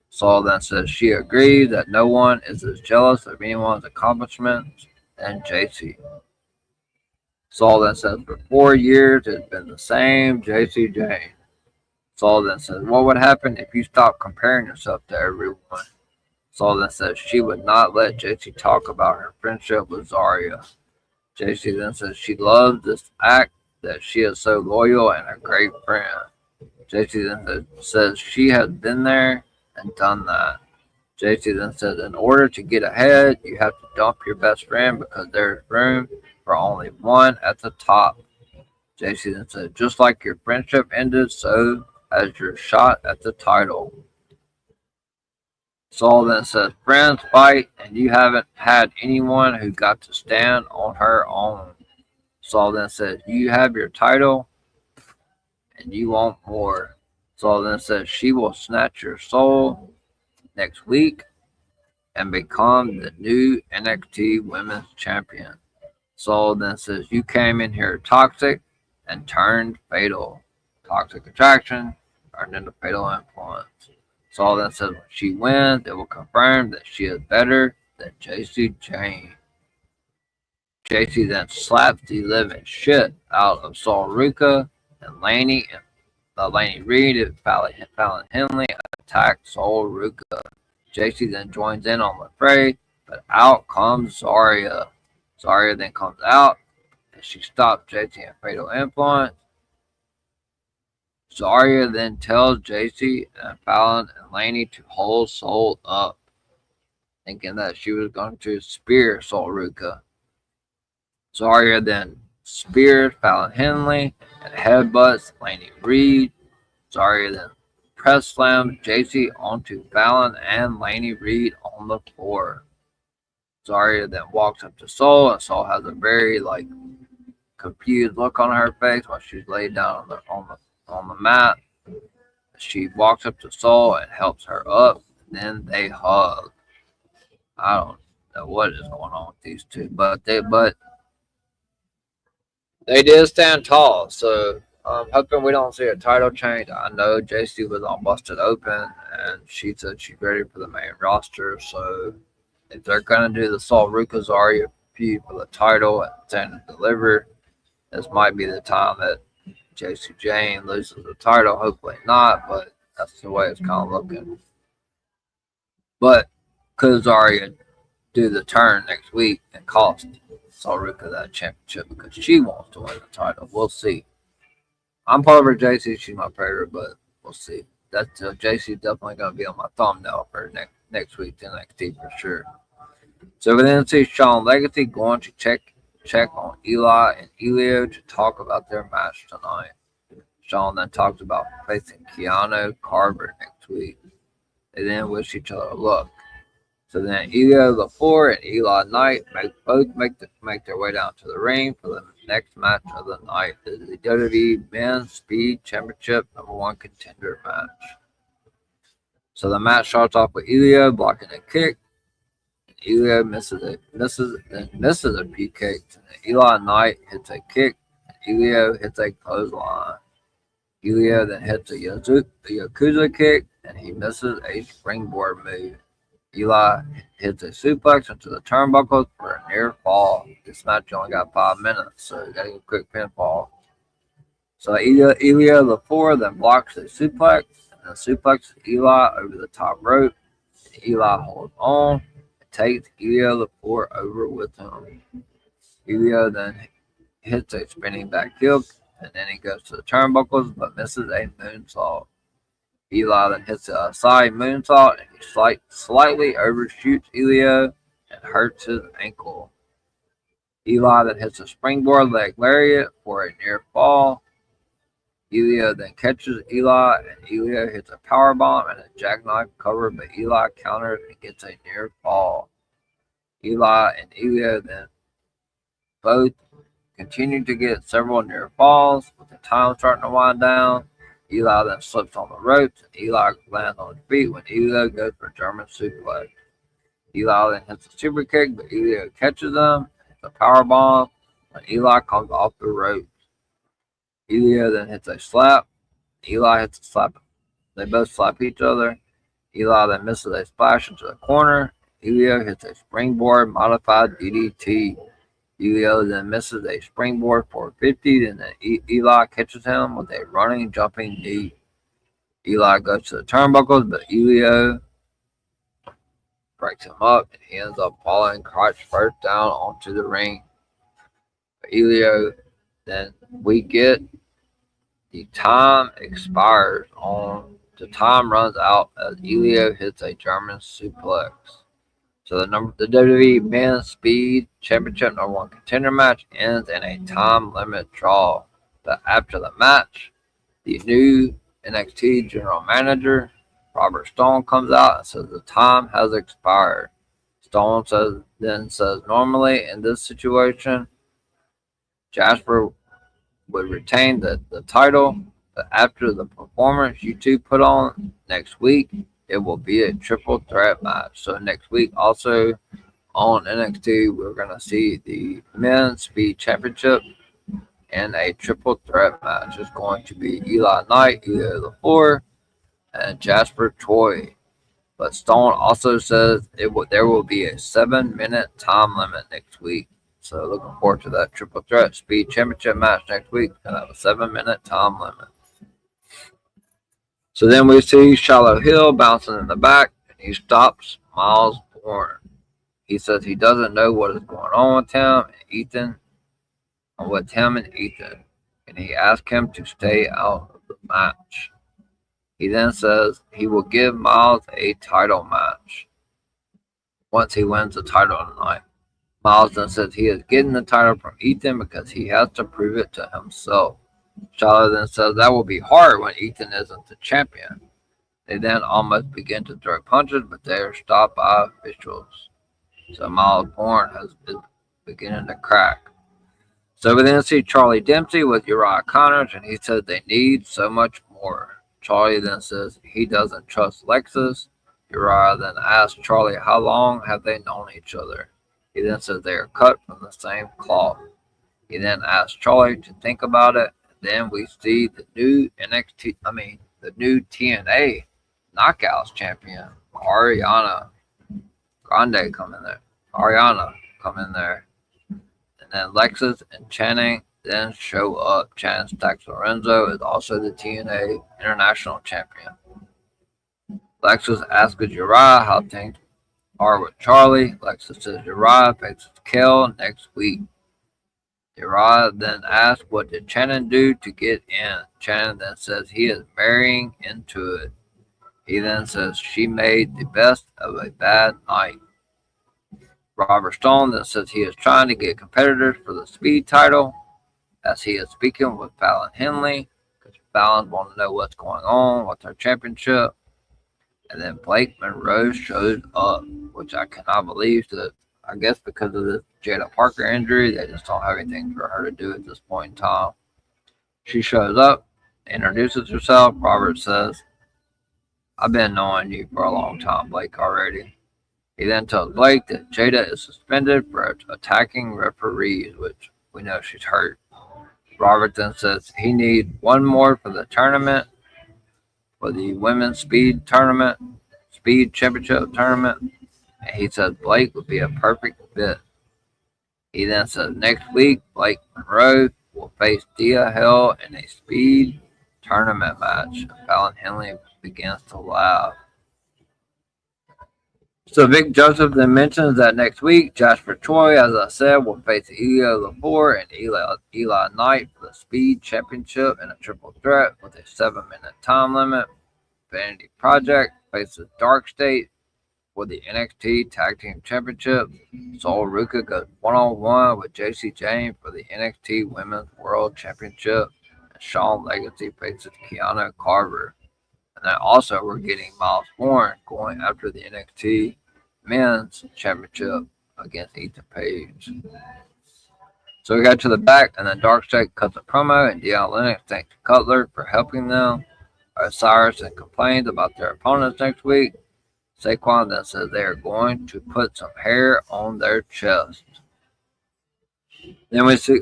Sol then says she agrees that no one is as jealous of anyone's accomplishments than Jacy. Sol then says for 4 years it's been the same Jacy Jayne. Sol then says what would happen if you stopped comparing yourself to everyone? Sol then says she would not let Jacy talk about her friendship with Zarya. Jacy then says she loves this act that she is so loyal and a great friend. Jacy then says she has been there and done that. Jacy then says in order to get ahead, you have to dump your best friend because there is room for only one at the top. Jacy then says just like your friendship ended, so has your shot at the title. Sol then says friends fight and you haven't had anyone who got to stand on her own. Sol then says you have your title and you want more. Sol then says she will snatch your soul next week and become the new NXT Women's Champion. Sol then says you came in here toxic and turned fatal. Toxic attraction turned into fatal influence. Sol then says when she wins, it will confirm that she is better than Jacy Jayne. Jacy then slaps the living shit out of Sol Ruca, and Laney Reed and Fallon Henley attack Sol Ruca. Jacy then joins in on the fray, but out comes Zarya. Zarya then comes out, and she stops Jacy and Fatal Influence. Zarya then tells Jacy and Fallon and Laney to hold Sol up, thinking that she was going to spear Sol Ruca. Zarya then spears Fallon Henley and headbutts Laney Reed. Zarya then press slams Jacy onto Fallon and Laney Reed on the floor. Zarya then walks up to Sol, and Sol has a very confused look on her face while she's laid down on the mat. She walks up to Saul and helps her up. And then they hug. I don't know what is going on with these two, but they did stand tall. So I'm hoping we don't see a title change. I know JC was on Busted Open, and she said she's ready for the main roster. So if they're gonna do the Saul Ruka Zarya feud for the title and Stand and Deliver, this might be the time that JC Jane loses the title. Hopefully not, but that's the way it's kind of looking. But could Zarya do the turn next week and cost Saul Ruka that championship because she wants to win the title? We'll see. I'm part of her JC. She's my favorite, but we'll see. That's JC definitely going to be on my thumbnail for next week's NXT for sure. So we then see Shawn Legacy going to check on Eli and Elio to talk about their match tonight. Shawn then talks about facing Keanu Carver next week. They then wish each other luck. So then Elio LaFour and Eli Knight both make their way down to the ring for the next match of the night. This is the WWE Men's Speed Championship #1 contender match. So the match starts off with Elio blocking a kick. Elio misses a PK. And Eli Knight hits a kick. And Elio hits a clothesline. Elio then hits a Yakuza kick, and he misses a springboard move. Eli hits a suplex into the turnbuckles for a near fall. This match only got 5 minutes, so got a quick pinfall. So Elio LaFour then blocks the suplex, and then suplexes Eli over the top rope. And Eli holds on and takes Elio LaFour over with him. Elio then hits a spinning back heel, and then he goes to the turnbuckles but misses a moonsault. Eli then hits a side moonsault, and he slightly overshoots Elio and hurts his ankle. Eli then hits a springboard leg lariat for a near fall. Elio then catches Eli, and Elio hits a powerbomb and a jackknife cover, but Eli counters and gets a near fall. Eli and Elio then both continue to get several near falls, with the time starting to wind down. Eli then slips on the ropes, and Eli lands on his feet when Elio goes for a German suplex. Eli then hits a super kick, but Elio catches him. It's a power bomb when Eli comes off the ropes. Elio then hits a slap. Eli hits a slap. They both slap each other. Eli then misses a splash into the corner. Elio hits a springboard modified DDT. Elio then misses a springboard 450, and then Eli catches him with a running, jumping knee. Eli goes to the turnbuckles, but Elio breaks him up, and he ends up falling crotch first down onto the ring. Elio, then we get the time expires on, the time runs out as Elio hits a German suplex. So the WWE Men's Speed Championship #1 contender match ends in a time limit draw. But after the match, the new NXT General Manager, Robert Stone, comes out and says the time has expired. Stone says normally in this situation, Jasper would retain the title, but after the performance you two put on next week, it will be a triple threat match. So next week, also on NXT, we're going to see the Men's Speed Championship and a triple threat match. It's going to be Eli Knight, Elio LaFour, and Jasper Troy. But Stone also says there will be a 7-minute time limit next week. So looking forward to that triple threat Speed Championship match next week. It's going to have a 7-minute time limit. So then we see Shallow Hill bouncing in the back, and he stops Miles Bourne. He says he doesn't know what is going on with him and Ethan, and he asks him to stay out of the match. He then says he will give Miles a title match once he wins the title tonight. Miles then says he is getting the title from Ethan because he has to prove it to himself. Charlotte then says that will be hard when Ethan isn't the champion. They then almost begin to throw punches, but they are stopped by officials. So Miles Bourne is beginning to crack. So we then see Charlie Dempsey with Uriah Connors, and he says they need so much more. Charlie then says he doesn't trust Lexus. Uriah then asks Charlie how long have they known each other. He then says they are cut from the same cloth. He then asks Charlie to think about it. Then we see the new the new TNA Knockouts champion, Ariana Grande come in there. Ariana come in there. And then Lexus and Channing then show up. Channing Stacks Lorenzo is also the TNA International Champion. Lexus asks Uriah how things are with Charlie. Lexus says Uriah faces Kel next week. Uriah then asks what did Channing do to get in. Channing then says he is marrying into it. He then says she made the best of a bad night. Robert Stone then says he is trying to get competitors for the speed title as he is speaking with Fallon Henley because Fallon wants to know what's going on with her championship. And then Blake Monroe shows up, which I cannot believe that I guess because of the Jada Parker injury, they just don't have anything for her to do at this point in time. She shows up, introduces herself. Robert says, I've been knowing you for a long time, Blake, already. He then tells Blake that Jada is suspended for attacking referees, which we know she's hurt. Robert then says he needs one more for the tournament, for the women's speed championship tournament. And he says Blake would be a perfect fit. He then says next week, Blake Monroe will face Dia Hill in a speed tournament match. Fallon Henley begins to laugh. So Vic Joseph then mentions that next week, Jasper Troy, as I said, will face Elio Lafour and Eli Knight for the Speed Championship in a triple threat with a 7-minute time limit. Vanity Project faces Dark State for the NXT Tag Team Championship. Sol Ruka goes one-on-one with JC James for the NXT Women's World Championship. And Shawn Legacy faces Keanu Carver. And then also we're getting Miles Warren going after the NXT Men's Championship against Ethan Page. So we got to the back, and then Darkseid cuts a promo, and Deion Lennox thanks Cutler for helping them. Osiris then complains about their opponents next week. Saquon then says they are going to put some hair on their chest. Then we see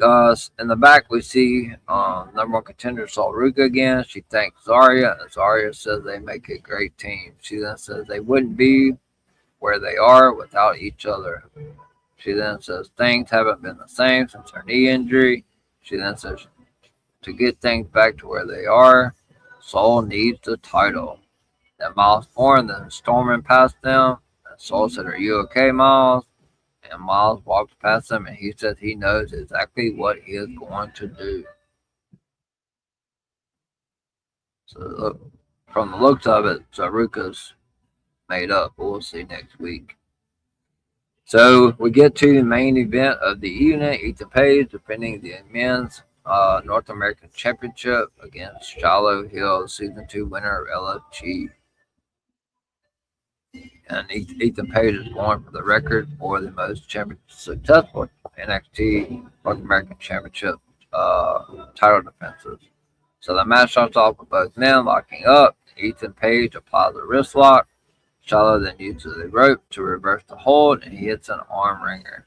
in the back we see number one contender Sol Ruka again. She thanks Zarya, and Zarya says they make a great team. She then says they wouldn't be where they are without each other. She then says things haven't been the same since her knee injury. She then says to get things back to where they are, Sol needs the title. Then Miles Warren then storming past them, and Sol said, "Are you okay, Miles?" And Miles walks past him, and he says he knows exactly what he is going to do. So look, from the looks of it, Zaruka's made up. We'll see next week. So we get to the main event of the evening. Ethan Page defending the men's North American Championship against Shiloh Hill, Season 2 winner of LFG. And Ethan Page is going for the record for the most successful NXT North American Championship title defenses. So the match starts off with both men locking up. Ethan Page applies a wrist lock. Shiloh then uses a rope to reverse the hold, and he hits an arm wringer.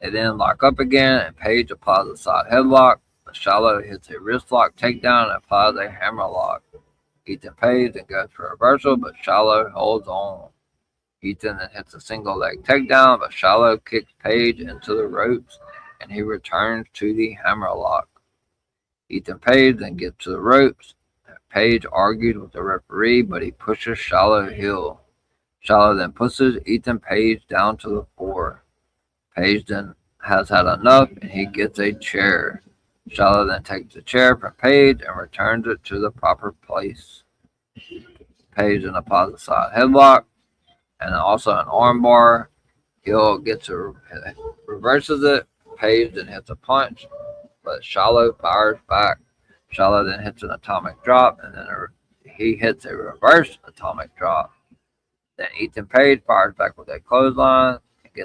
They then lock up again, and Page applies a side headlock. Shiloh hits a wrist lock takedown and applies a hammer lock. Ethan Page then goes for a reversal, but Shiloh holds on. Ethan then hits a single leg takedown, but Shiloh kicks Page into the ropes, and he returns to the hammerlock. Ethan Page then gets to the ropes. Page argues with the referee, but he pushes Shiloh Hill. Shiloh then pushes Ethan Page down to the floor. Page then has had enough, and he gets a chair. Shiloh then takes the chair from Page and returns it to the proper place. Page then applies a side headlock and also an armbar. Hill reverses it. Page then hits a punch, but Shiloh fires back. Shiloh then hits an atomic drop, and then he hits a reverse atomic drop. Then Ethan Page fires back with a clothesline. He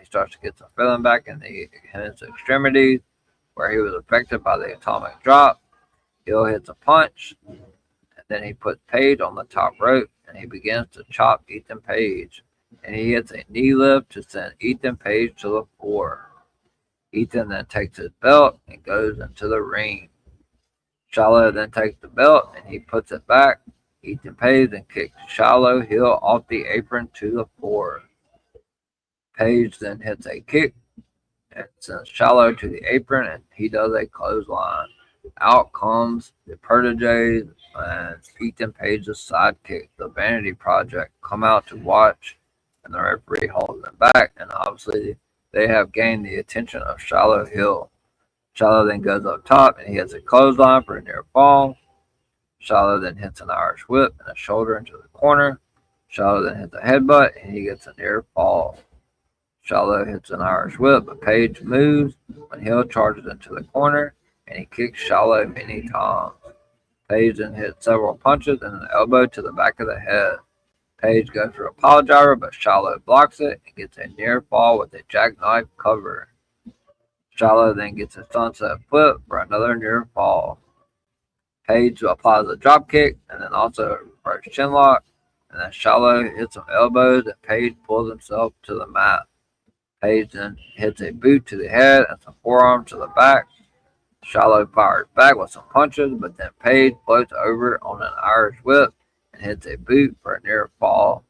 starts to get some feeling back in his extremities, where he was affected by the atomic drop. Hill hits a punch, Then he puts Page on the top rope and he begins to chop Ethan Page. And he hits a knee lift to send Ethan Page to the floor. Ethan then takes his belt and goes into the ring. Shiloh then takes the belt and he puts it back. Ethan Page then kicks Shiloh heel off the apron to the floor. Page then hits a kick and sends Shiloh to the apron and he does a clothesline. Out comes the Proteges and Ethan Page's sidekick, the Vanity Project, come out to watch, and the referee holds them back, and obviously they have gained the attention of Shiloh Hill. Shiloh then goes up top and he hits a clothesline for a near fall. Shiloh then hits an Irish whip and a shoulder into the corner. Shiloh then hits a headbutt and he gets a near fall. Shiloh hits an Irish whip, but Page moves when Hill charges into the corner and he kicks Shiloh many times. Page then hits several punches and an elbow to the back of the head. Page goes for a pile driver, but Shiloh blocks it and gets a near fall with a jackknife cover. Shiloh then gets a sunset flip for another near fall. Page applies a drop kick and then also a reverse chinlock, and then Shiloh hits some elbows and Page pulls himself to the mat. Page then hits a boot to the head and some forearm to the back. Shiloh fires back with some punches, but then Page floats over on an Irish whip and hits a boot for a near fall.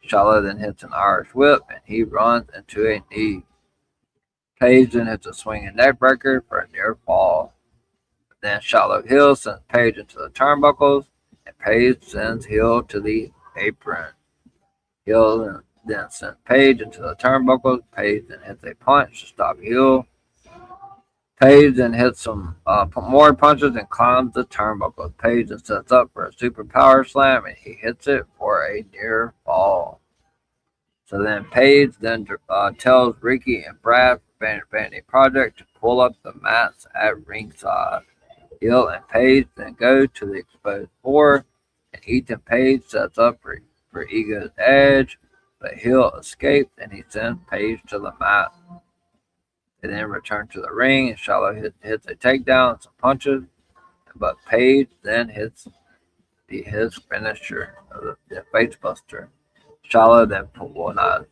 Shiloh then hits an Irish whip and he runs into a knee. Page then hits a swinging neck breaker for a near fall. Then Shiloh Hill sends Page into the turnbuckles and Page sends Hill to the apron. Hill then sends Page into the turnbuckles. Page then hits a punch to stop Hill. Page then hits some more punches and climbs the turnbuckles. Page then sets up for a super power slam and he hits it for a near fall. So then Page then tells Ricky and Brad from Vanity Project to pull up the mats at ringside. Hill and Page then go to the exposed floor and Ethan Page sets up for Ego's edge, but Hill escapes and he sends Page to the mat. They then return to the ring and Shiloh hits a takedown and some punches, but Page then hits his finisher, the face buster. Shiloh then pulls out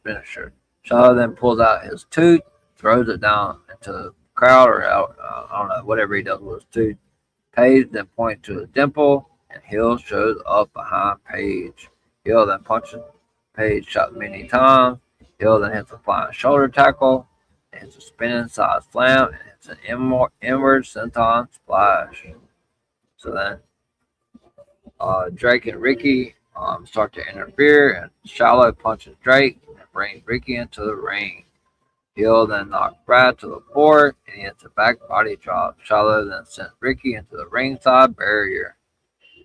his tooth, throws it down into the crowd or out, I don't know, whatever he does with his tooth. Page then points to his dimple and Hill shows up behind Page. Hill then punches Page shot many times. Hill then hits a flying shoulder tackle. It's a spinning side slam, and it's an inward senton splash. So then Drake and Ricky start to interfere, and Shiloh punches Drake and brings Ricky into the ring. Hill then knocks Brad to the floor, and he hits a back body drop. Shiloh then sends Ricky into the ringside barrier.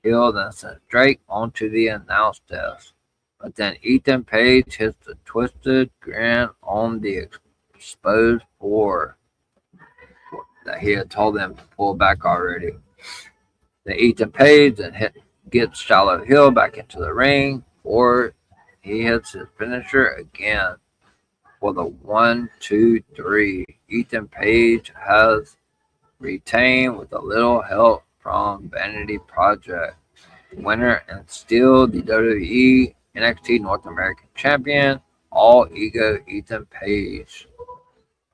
Hill then sends Drake onto the announce desk. But then Ethan Page hits the twisted grin on the exposed floor that he had told them to pull back already. Then Ethan Page then gets Shiloh Hill back into the ring, or he hits his finisher again for the 1, 2, 3. Ethan Page has retained with a little help from Vanity Project. Winner and still the WWE NXT North American Champion, All Ego Ethan Page.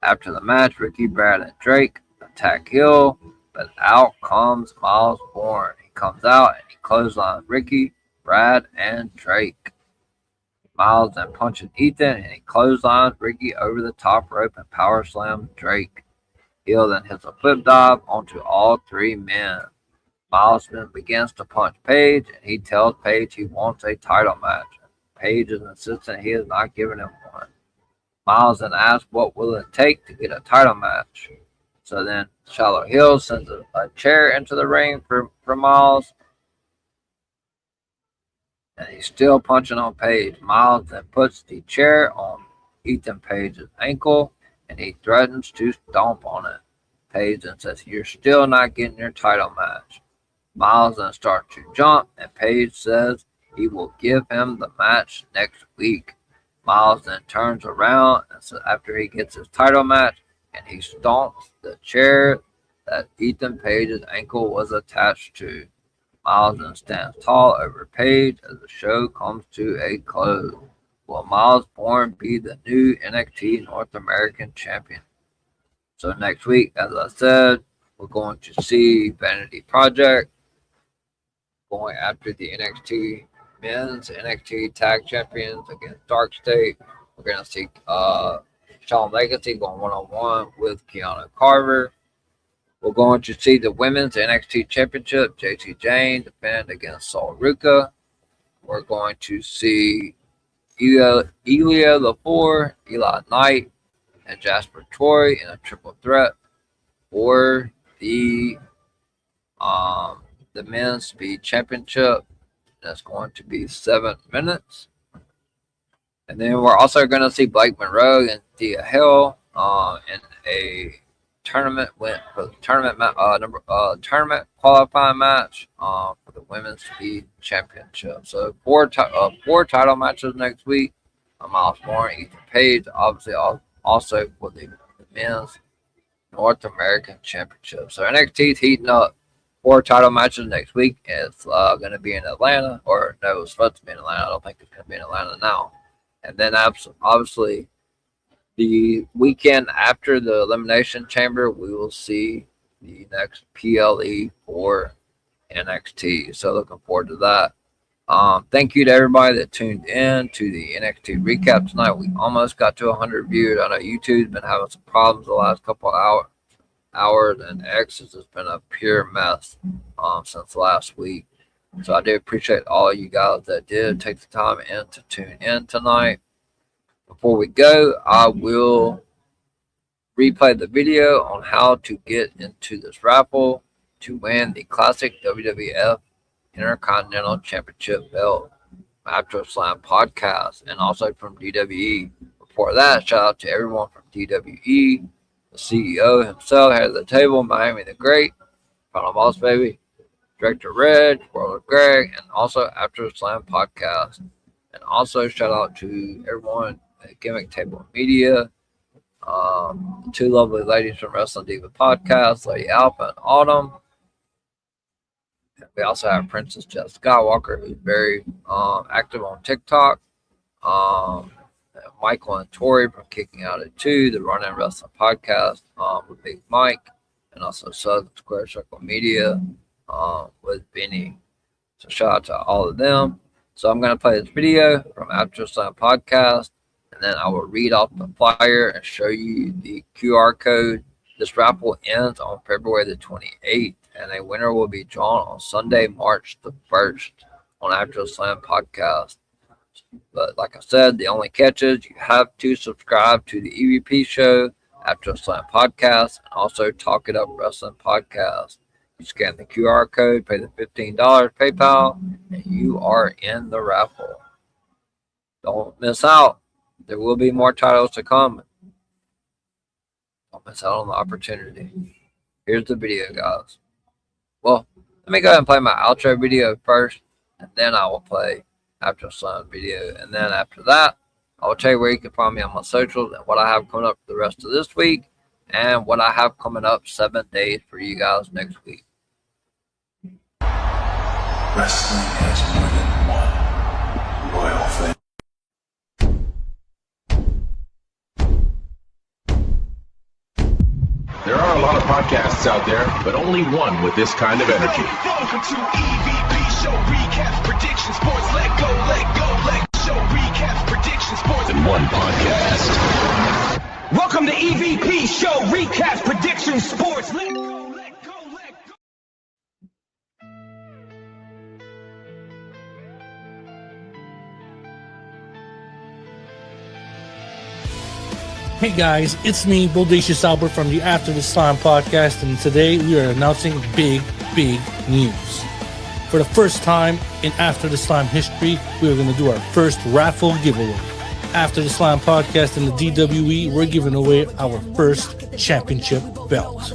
After the match, Ricky, Brad, and Drake attack Hill, but out comes Miles Bourne. He comes out and he clotheslines Ricky, Brad, and Drake. Miles then punches Ethan and he clotheslines Ricky over the top rope and power slams Drake. Hill then hits a flip dive onto all three men. Miles then begins to punch Page and he tells Page he wants a title match. Page is insistent he is not giving him one. Miles then asks what will it take to get a title match. So then Shiloh Hill sends a chair into the ring for Miles. And he's still punching on Page. Miles then puts the chair on Ethan Page's ankle and he threatens to stomp on it. Page then says, "You're still not getting your title match." Miles then starts to jump and Page says he will give him the match next week. Miles then turns around and so after he gets his title match and he stomps the chair that Ethan Page's ankle was attached to. Miles then stands tall over Paige as the show comes to a close. Will Miles Bourne be the new NXT North American champion? So next week, as I said, we're going to see Vanity Project going after the NXT men's NXT tag champions against Dark State. We're going to see Shawn Legacy going one-on-one with Kiana Carver. We're going to see the women's NXT championship, JC Jane, defend against Sol Ruka. We're going to see Ilya Lepore, Eli Knight, and Jasper Troy in a triple threat for the men's speed championship. That's going to be 7 minutes. And then we're also going to see Blake Monroe and Thea Hill in a tournament tournament qualifying match for the women's speed championship. So four title matches next week. Miles Bourne, Ethan Page, obviously also for the men's North American Championship. So NXT is heating up. 4 title matches next week. It's going to be in Atlanta, or no, it's supposed to be in Atlanta. I don't think it's going to be in Atlanta now. And then obviously the weekend after the Elimination Chamber, we will see the next PLE for NXT. So looking forward to that. Thank you to everybody that tuned in to the NXT recap tonight. We almost got to 100 views. I know YouTube's been having some problems the last couple of hours, and X has just been a pure mess since last week. So I do appreciate all of you guys that did take the time in to tune in tonight. Before we go, I will replay the video on how to get into this raffle to win the classic WWF Intercontinental Championship belt after Slam podcast, and also from DWE. Before that, shout out to everyone from DWE, the CEO himself, head of the table, Miami the Great, Final Boss Baby, Director Red, World of Greg, and also After Slam podcast. And also shout out to everyone at Gimmick Table Media, the 2 lovely ladies from Wrestling Diva podcast, Lady Alpha and Autumn. We also have Princess Jess Skywalker, who's very active on TikTok. Michael and Tori from Kicking Out at 2, the Run and Wrestling podcast with Big Mike, and also Southern Square Circle Media with Benny. So shout out to all of them. So I'm going to play this video from After Slam podcast, and then I will read off the flyer and show you the QR code. This raffle ends on February the 28th, and a winner will be drawn on Sunday, March the 1st on After Slam podcast. But like I said, the only catch is you have to subscribe to the EVP show, After Slam podcast, and also Talk It Up Wrestling podcast. You scan the QR code, pay the $15 PayPal, and you are in the raffle. Don't miss out. There will be more titles to come. Don't miss out on the opportunity. Here's the video, guys. Well, let me go ahead and play my outro video first, and then I will play After Slam video. And then after that, I will tell you where you can find me on my socials and what I have coming up for the rest of this week, and what I have coming up 7 days for you guys next week. Wrestling has more than one royal family. There are a lot of podcasts out there, but only one with this kind of energy. Welcome to EVP Show Recaps Predictions Sports. Let go, Show Recaps Predictions Sports. In one podcast. Welcome to EVP Show Recaps Predictions Sports. Let go. Hey guys, it's me, Bodacious Albert from the After the Slam podcast, and today we are announcing big news. For the first time in After the Slam history, we are going to do our first raffle giveaway. After the Slam podcast and the DWE, we're giving away our first championship belt.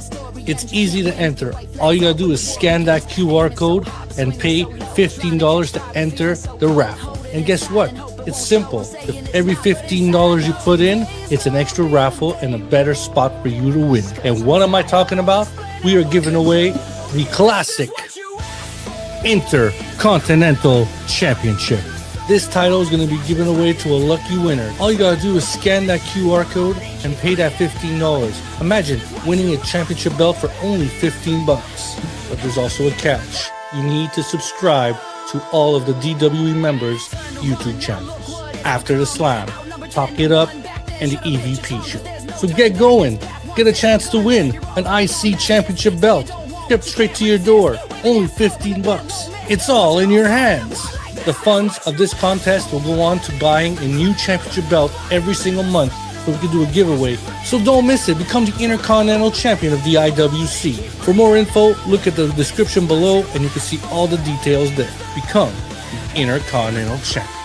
It's easy to enter. All you got to do is scan that QR code and pay $15 to enter the raffle. And guess what? It's simple. If every $15 you put in, it's an extra raffle and a better spot for you to win. And what am I talking about? We are giving away the classic Intercontinental Championship. This title is going to be given away to a lucky winner. All you got to do is scan that QR code and pay that $15. Imagine winning a championship belt for only $15. But there's also a catch. You need to subscribe to all of the DWE members' YouTube channels. After the Slam, Talk It Up, and the EVP Show. So get going. Get a chance to win an IC championship belt shipped straight to your door. Only $15. It's all in your hands. The funds of this contest will go on to buying a new championship belt every single month so we can do a giveaway. So don't miss it. Become the Intercontinental Champion of the IWC. For more info, look at the description below and you can see all the details there. Become the Intercontinental Champion.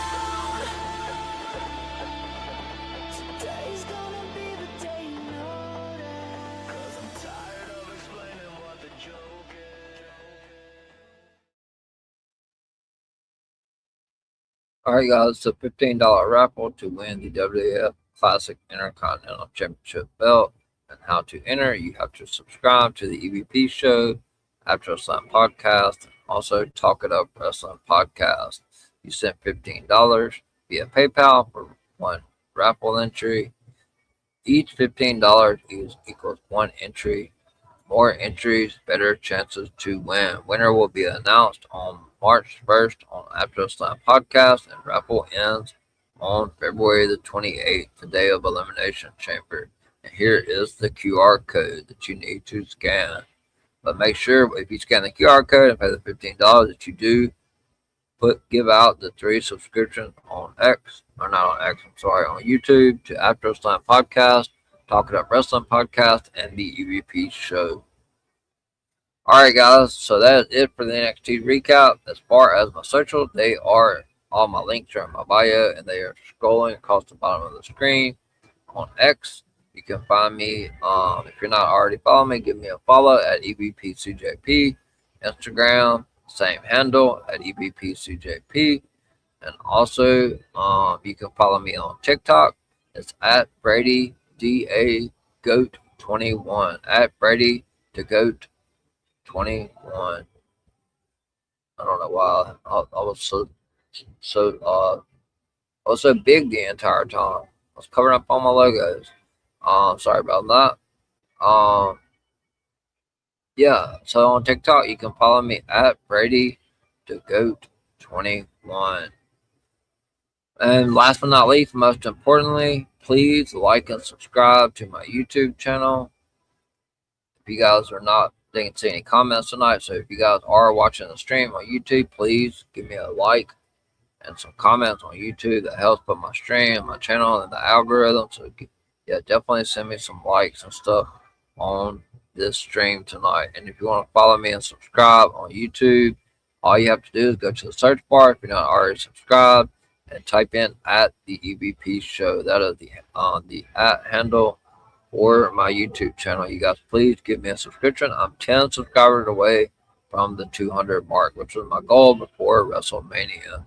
Alright guys, it's a $15 raffle to win the WWF Classic Intercontinental Championship belt. And how to enter, you have to subscribe to the EVP Show, After the Slam Podcast, and also Talk It Up Wrestling Podcast. You send $15 via PayPal for one raffle entry. Each $15 equals one entry. More entries, better chances to win. Winner will be announced on March 1st on After the Slam Podcast, and raffle ends on February the 28th, the day of Elimination Chamber. And here is the QR code that you need to scan. But make sure if you scan the QR code and pay the $15 that you do give out the 3 subscriptions on on YouTube to After the Slam Podcast, Talk It Up Wrestling Podcast, and the EVP Show. Alright guys, so that is it for the NXT recap. As far as my socials, all my links are in my bio and they are scrolling across the bottom of the screen. On X, you can find me, if you're not already following me, give me a follow at EVPCJP. Instagram, same handle at EVPCJP. And also, you can follow me on TikTok. It's at Brady DA Goat 21 at Brady the Goat 21. I don't know why I was so big the entire time. I was covering up all my logos. Sorry about that. Yeah. So on TikTok, you can follow me at Brady the Goat 21. And last but not least, most importantly, please like and subscribe to my YouTube channel. If you guys didn't see any comments tonight, so if you guys are watching the stream on YouTube, please give me a like and some comments on YouTube. That helps put my stream, my channel, and the algorithm. So yeah, definitely send me some likes and stuff on this stream tonight. And if you want to follow me and subscribe on YouTube, all you have to do is go to the search bar if you're not already subscribed and type in at the EVP Show. That is the at handle for my YouTube channel. You guys, please give me a subscription. I'm 10 subscribers away from the 200 mark, which was my goal before WrestleMania.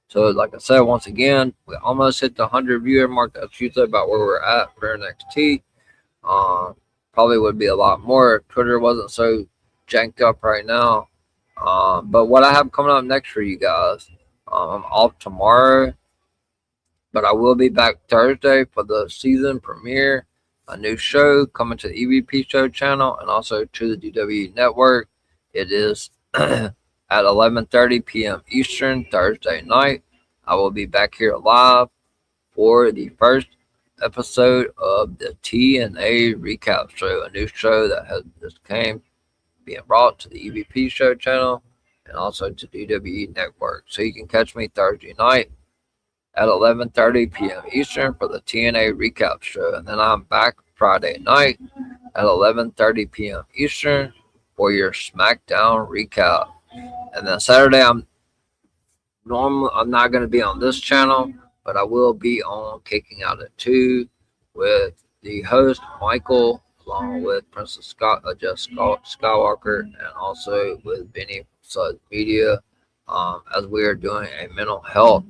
So, like I said, once again, we almost hit the 100 viewer mark. That's usually about where we're at for NXT. Probably would be a lot more if Twitter wasn't so janked up right now. But what I have coming up next for you guys, I'm off tomorrow, but I will be back Thursday for the season premiere. A new show coming to the EVP Show channel and also to the DWE Network. It is at 11:30 p.m. Eastern Thursday night. I will be back here live for the first episode of the TNA Recap Show, a new show that has just being brought to the EVP Show channel and also to DWE Network. So you can catch me Thursday night at 11:30 p.m. Eastern for the TNA Recap Show. And then I'm back Friday night at 11:30 p.m. Eastern for your SmackDown recap. And then Saturday, I'm not going to be on this channel, but I will be on Kicking Out at 2 with the host, Michael, along with Princess Jess Skywalker, and also with Benny Suds Media, as we are doing a mental health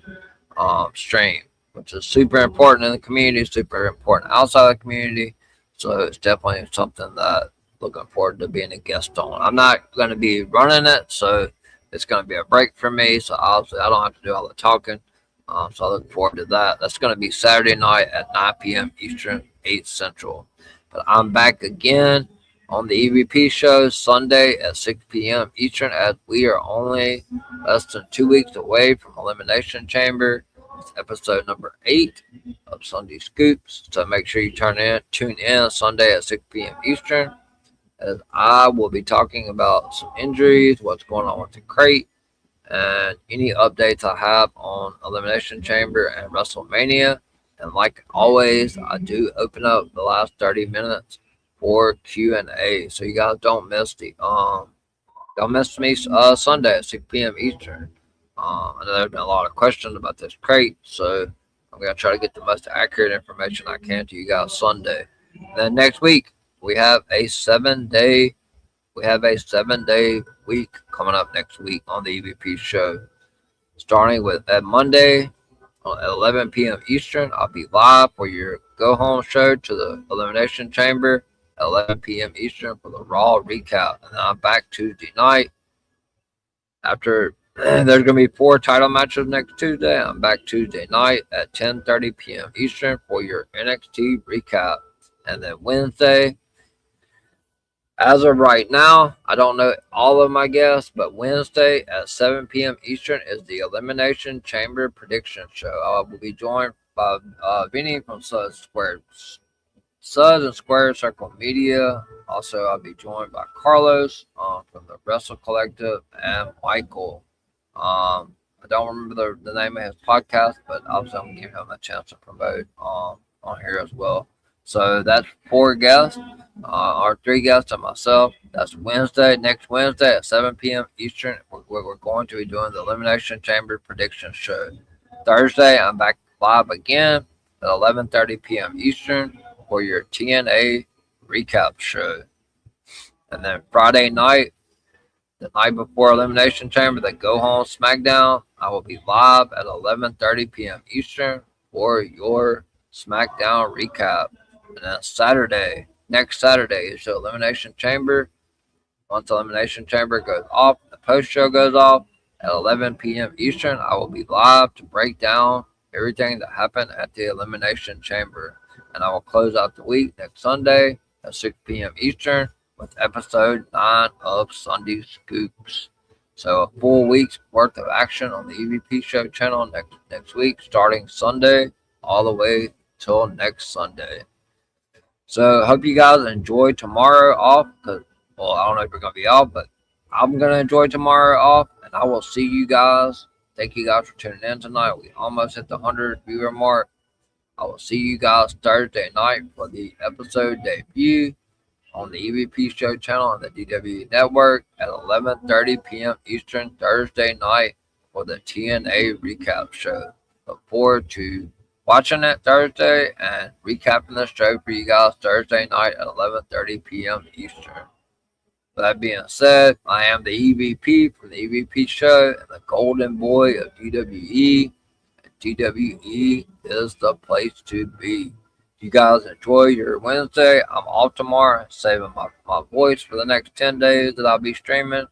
stream, which is super important in the community, super important outside the community. So it's definitely something that looking forward to being a guest on. I'm not going to be running it, so it's going to be a break for me, so obviously I don't have to do all the talking. So I look forward to that. That's going to be Saturday night at 9 p.m. Eastern, 8 Central. But I'm back again on the EVP show Sunday at 6 p.m. Eastern, as we are only less than 2 weeks away from Elimination Chamber. It's episode number 8 of Sunday Scoops. So make sure you tune in Sunday at 6 p.m. Eastern, as I will be talking about some injuries, what's going on with the crate, and any updates I have on Elimination Chamber and WrestleMania. And like always, I do open up the last 30 minutes for Q&A. So you guys don't miss me Sunday at 6 p.m. Eastern. I know there have been a lot of questions about this crate, so I'm going to try to get the most accurate information I can to you guys Sunday. And then next week, we have a 7-day week coming up next week on the EVP show. Starting with that Monday at 11 p.m. Eastern, I'll be live for your go-home show to the Elimination Chamber at 11 p.m. Eastern for the Raw recap. And then I'm back Tuesday night. After there's going to be 4 title matches next Tuesday, I'm back Tuesday night at 10:30 p.m. Eastern for your NXT recap. And then Wednesday, as of right now, I don't know all of my guests, but Wednesday at 7 p.m. Eastern is the Elimination Chamber Prediction Show. I will be joined by Vinny from Suds and Square Circle Media. Also, I'll be joined by Carlos from the Wrestle Collective and Michael. I don't remember the name of his podcast, but obviously I'm going to give him a chance to promote on here as well. So that's 4 guests, or 3 guests and myself. That's next Wednesday at 7 p.m. Eastern. We're going to be doing the Elimination Chamber Prediction Show. Thursday, I'm back live again at 11:30 p.m. Eastern for your TNA recap show. And then Friday night, the night before Elimination Chamber, the Go Home SmackDown, I will be live at 11:30 p.m. Eastern for your SmackDown recap. And then next Saturday is the Elimination Chamber. Once the Elimination Chamber goes off, the post show goes off at 11 p.m. Eastern. I will be live to break down everything that happened at the Elimination Chamber. And I will close out the week next Sunday at 6 p.m. Eastern with episode 9 of Sunday Scoops. So a full week's worth of action on the EVP show channel next week, starting Sunday all the way till next Sunday. So I hope you guys enjoy tomorrow off. I don't know if you're going to be off, but I'm going to enjoy tomorrow off. And I will see you guys. Thank you guys for tuning in tonight. We almost hit the 100 viewer mark. I will see you guys Thursday night for the episode debut on the EVP show channel on the DW Network at 11:30 p.m. Eastern Thursday night for the TNA recap show. Look forward to watching it Thursday and recapping the show for you guys Thursday night at 11:30 p.m. Eastern. With that being said, I am the EVP from the EVP show and the golden boy of DWE. And DWE is the place to be. You guys enjoy your Wednesday. I'm off tomorrow, saving my voice for the next 10 days that I'll be streaming.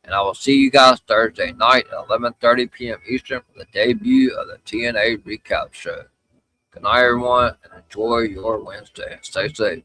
And I will see you guys Thursday night at 11:30 p.m. Eastern for the debut of the TNA recap show. Good night, everyone, and enjoy your Wednesday. Stay safe.